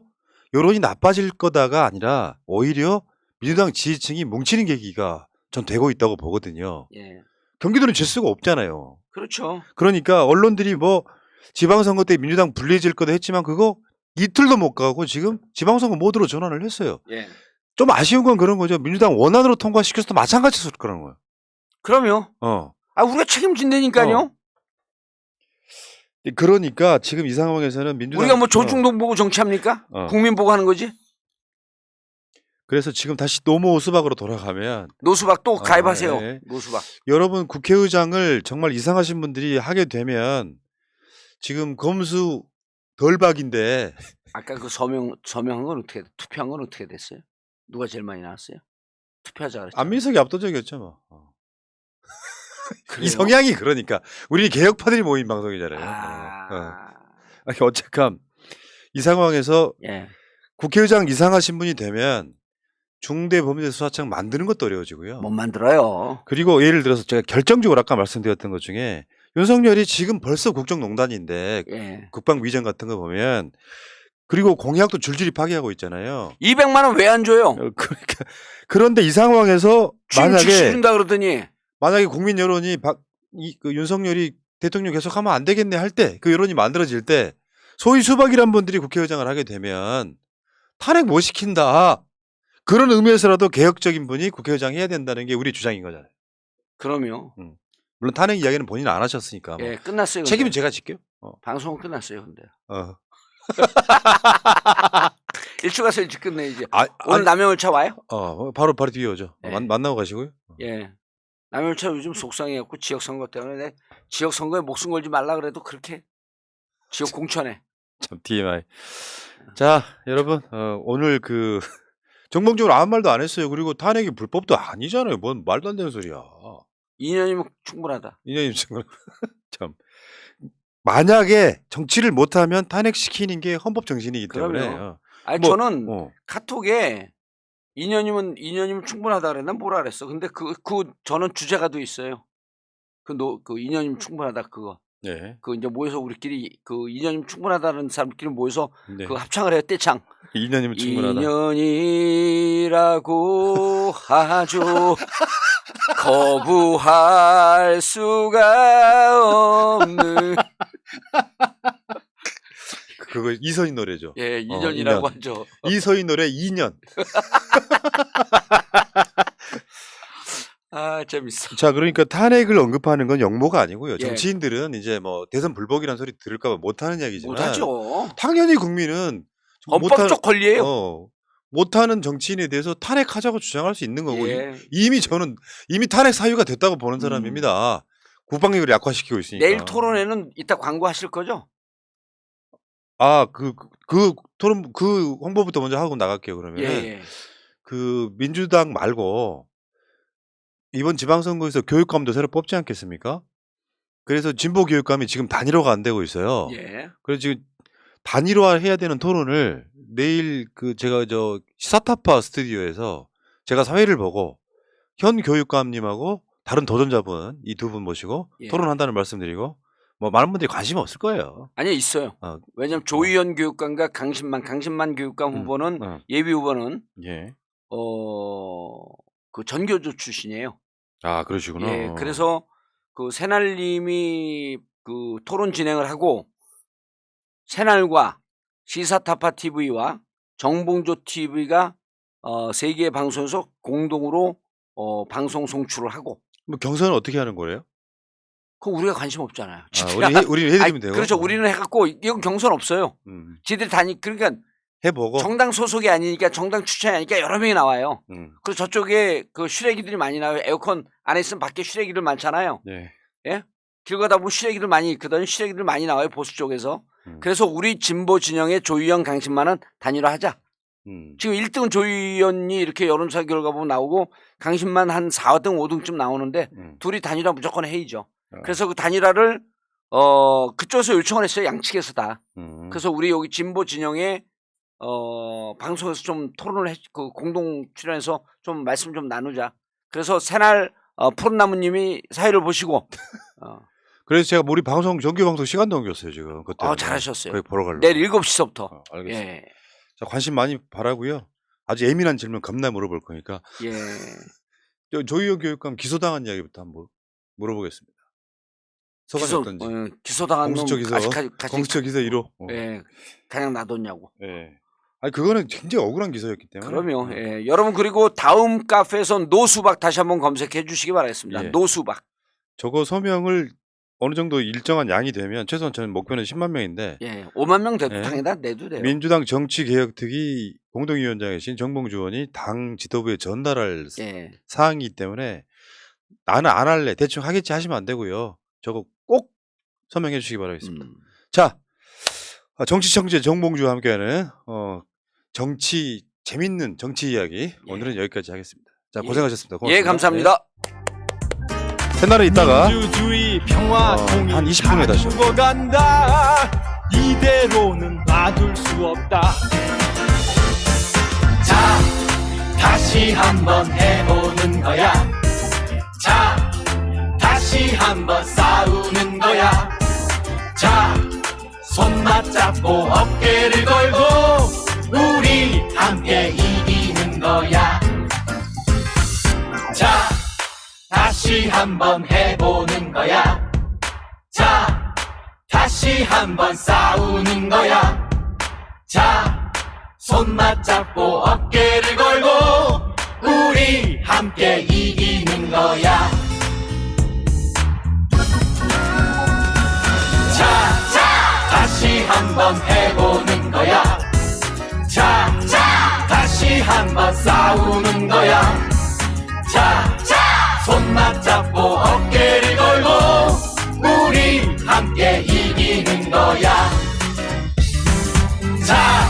여론이 나빠질 거다가 아니라 오히려 민주당 지지층이 뭉치는 계기가 전 되고 있다고 보거든요. 예. 경기도는 질 수가 없잖아요. 그렇죠. 그러니까 언론들이 뭐 지방선거 때 민주당 불리해질 거다 했지만 그거 이틀도 못 가고 지금 지방선거 모드로 전환을 했어요. 예. 좀 아쉬운 건 그런 거죠. 민주당 원안으로 통과시켜서도 마찬가지였을 거라는 거예요. 그럼요. 우리가 책임진다니까요. 그러니까 지금 이 상황에서는 민주당 우리가 뭐 조중동 보고 정치합니까? 국민 보고 하는 거지. 그래서 지금 다시 노모 수박으로 돌아가면 노수박 또 가입하세요. 네. 노수박. 여러분 국회의장을 정말 이상하신 분들이 하게 되면 지금 검수 덜박인데 아까 그 서명한 건 어떻게 투표한 건 어떻게 됐어요? 누가 제일 많이 나왔어요? 투표하자 그랬죠. 안민석이 압도적이었죠 뭐. 그래요? 이 성향이 그러니까 우리 개혁파들이 모인 방송이잖아요. 어쨌건 이 상황에서 예. 국회의장 이상하신 분이 되면 중대범죄수사청 만드는 것도 어려워지고요. 못 만들어요. 그리고 예를 들어서 제가 결정적으로 아까 말씀드렸던 것 중에 윤석열이 지금 벌써 국정농단인데 예. 국방위정 같은 거 보면 그리고 공약도 줄줄이 파기하고 있잖아요. 200만 원 왜 안 줘요? 그러니까 그런데 이 상황에서 만약에 준다 그러더니 만약에 국민 여론이 그 윤석열이 대통령 계속하면 안 되겠네 할 때 그 여론이 만들어질 때 소위 수박이란 분들이 국회의장을 하게 되면 탄핵 못 시킨다. 그런 의미에서라도 개혁적인 분이 국회의장 해야 된다는 게 우리 주장인 거잖아요. 그럼요. 물론 탄핵 이야기는 본인은 안 하셨으니까. 예, 끝났어요. 책임은 제가 질게요. 방송은 끝났어요, 근데. 1주 가서 일찍 끝내 이제. 오늘 남영열차 와요? 바로 뒤에 오죠. 네. 만나고 가시고요. 예. 남영열차 요즘 속상해갖고 지역선거 때문에 지역선거에 목숨 걸지 말라 그래도 그렇게 지역 공천해. 참 TMI. 자, 여러분 오늘 정봉적으로 아무 말도 안 했어요. 그리고 탄핵이 불법도 아니잖아요. 뭔 말도 안 되는 소리야. 2년이면 충분하다. 2년이면 충분. 참. 만약에 정치를 못하면 탄핵시키는 게 헌법 정신이기 때문에. 아니 저는 카톡에 2년이면 충분하다 그랬나 뭐라 그랬어. 근데 저는 주제가도 있어요. 그 2년이면 충분하다 그거. 네. 그 이제 모여서 우리끼리 그 2년이면 충분하다는 사람끼리 모여서 네. 그 합창을 해요. 떼창. 2년이면 충분하다. 2년이라고 하죠. 거부할 수가 없는. 그거 이서인 노래죠. 예, 2년이라고 하죠. 이서인 노래 2년. 아, 재밌어. 자, 그러니까 탄핵을 언급하는 건 역모가 아니고요. 예. 정치인들은 이제 뭐 대선 불복이라는 소리 들을까 봐 못하는 이야기지만 못하죠. 당연히 국민은 헌법적 권리예요. 못하는 정치인에 대해서 탄핵하자고 주장할 수 있는 거고 예. 저는 이미 탄핵 사유가 됐다고 보는 사람입니다. 국방력을 약화시키고 있으니까. 내일 토론회는 이따 광고하실 거죠? 아, 그 토론 그 홍보부터 먼저 하고 나갈게요. 그러면 예. 그 민주당 말고 이번 지방선거에서 교육감도 새로 뽑지 않겠습니까? 그래서 진보 교육감이 지금 단일화가 안 되고 있어요. 예. 그래서 지금 단일화 해야 되는 토론을 내일 제가 시사타파 스튜디오에서 제가 사회를 보고 현 교육감님하고 다른 도전자분 이 두 분 모시고 예. 토론한다는 말씀드리고 뭐 많은 분들이 관심이 없을 거예요. 아니요, 있어요. 왜냐면 조희연 교육감과 강신만 교육감 후보는 예비 후보는 예. 그 전교조 출신이에요. 아, 그러시구나. 예. 그래서 그 새날님이 그 토론 진행을 하고 새날과 시사타파 TV와 정봉조 TV가 세 개의 방송에서 공동으로 방송 송출을 하고. 뭐 경선은 어떻게 하는 거예요? 그거 우리가 관심 없잖아요. 우리는 해드리면 돼요. 그렇죠. 우리는 해갖고 이건 경선 없어요. 지들이 그러니까 해보고 정당 소속이 아니니까 정당 추천이 아니니까 여러 명이 나와요. 그리고 저쪽에 그 슈레기들이 많이 나와요. 에어컨 안에 있으면 밖에 슈레기들 많잖아요. 네. 예? 길 가다 보면 슈레기들 많이 있거든. 슈레기들 많이 나와요. 보수 쪽에서. 그래서 우리 진보 진영의 조희연 강신만은 단일화하자. 지금 1등은 조희연이 이렇게 여론조사 결과 보면 나오고 강신만 한 4등 5등쯤 나오는데 둘이 단일화 무조건 해이죠. 그래서 그 단일화를 그쪽에서 요청을 했어요. 양측에서 다. 그래서 우리 여기 진보 진영의 방송에서 좀 토론을 그 공동 출연해서 좀 말씀 좀 나누자. 그래서 새날 푸른나무님이 사회를 보시고 그래서 제가 우리 방송 정규 방송 시간도 옮겼어요 지금. 그때. 잘하셨어요. 거기 보러 가려고. 내일 7시서부터. 알겠습니다. 예. 자, 관심 많이 바라고요. 아주 예민한 질문 겁나 물어볼 거니까. 예. 조희연 교육감 기소당한 이야기부터 한번 물어보겠습니다. 소감이 어떤지. 기소당한 놈 공수처 기소 1호. 예. 그냥 놔뒀냐고. 예. 아니 그거는 굉장히 억울한 기소였기 때문에. 그럼요. 예. 여러분 그리고 다음 카페에서 노수박 다시 한번 검색해 주시기 바라겠습니다. 예. 노수박. 저거 서명을 어느 정도 일정한 양이 되면 최소한 저는 목표는 10만 명인데. 예. 5만 명 돼도 예. 당에다 내도 돼요. 민주당 정치개혁특위 공동위원장이신 정봉주 의원이 당 지도부에 전달할 예. 사항이기 때문에 나는 안 할래 대충 하겠지 하시면 안 되고요. 저거 꼭 서명해 주시기 바라겠습니다. 자, 정치 청재 정봉주와 함께하는 재밌는 정치 이야기 오늘은 여기까지 하겠습니다. 자, 고생하셨습니다. 고맙습니다. 예, 감사합니다. 새날에 있다가 민주주의 평화 통일 한 20분에 다시 죽어간다. 이대로는 놔둘 수 없다. 자, 다시 한번 해보는 거야. 자, 다시 한번 싸우는 거야. 자, 손 맞잡고 어깨를 걸고 우리 함께 이기는 거야. 자, 다시 한번 해보는 거야. 자, 다시 한번 싸우는 거야. 자, 손 맞잡고 어깨를 걸고 우리 함께 이기는 거야. 자, 다시 한번 해보는 거야. 자, 다시 한번 싸우는 거야. 자, 손 맞잡고 어깨를 걸고 우리 함께 이기는 거야. 자,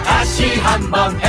다시 한번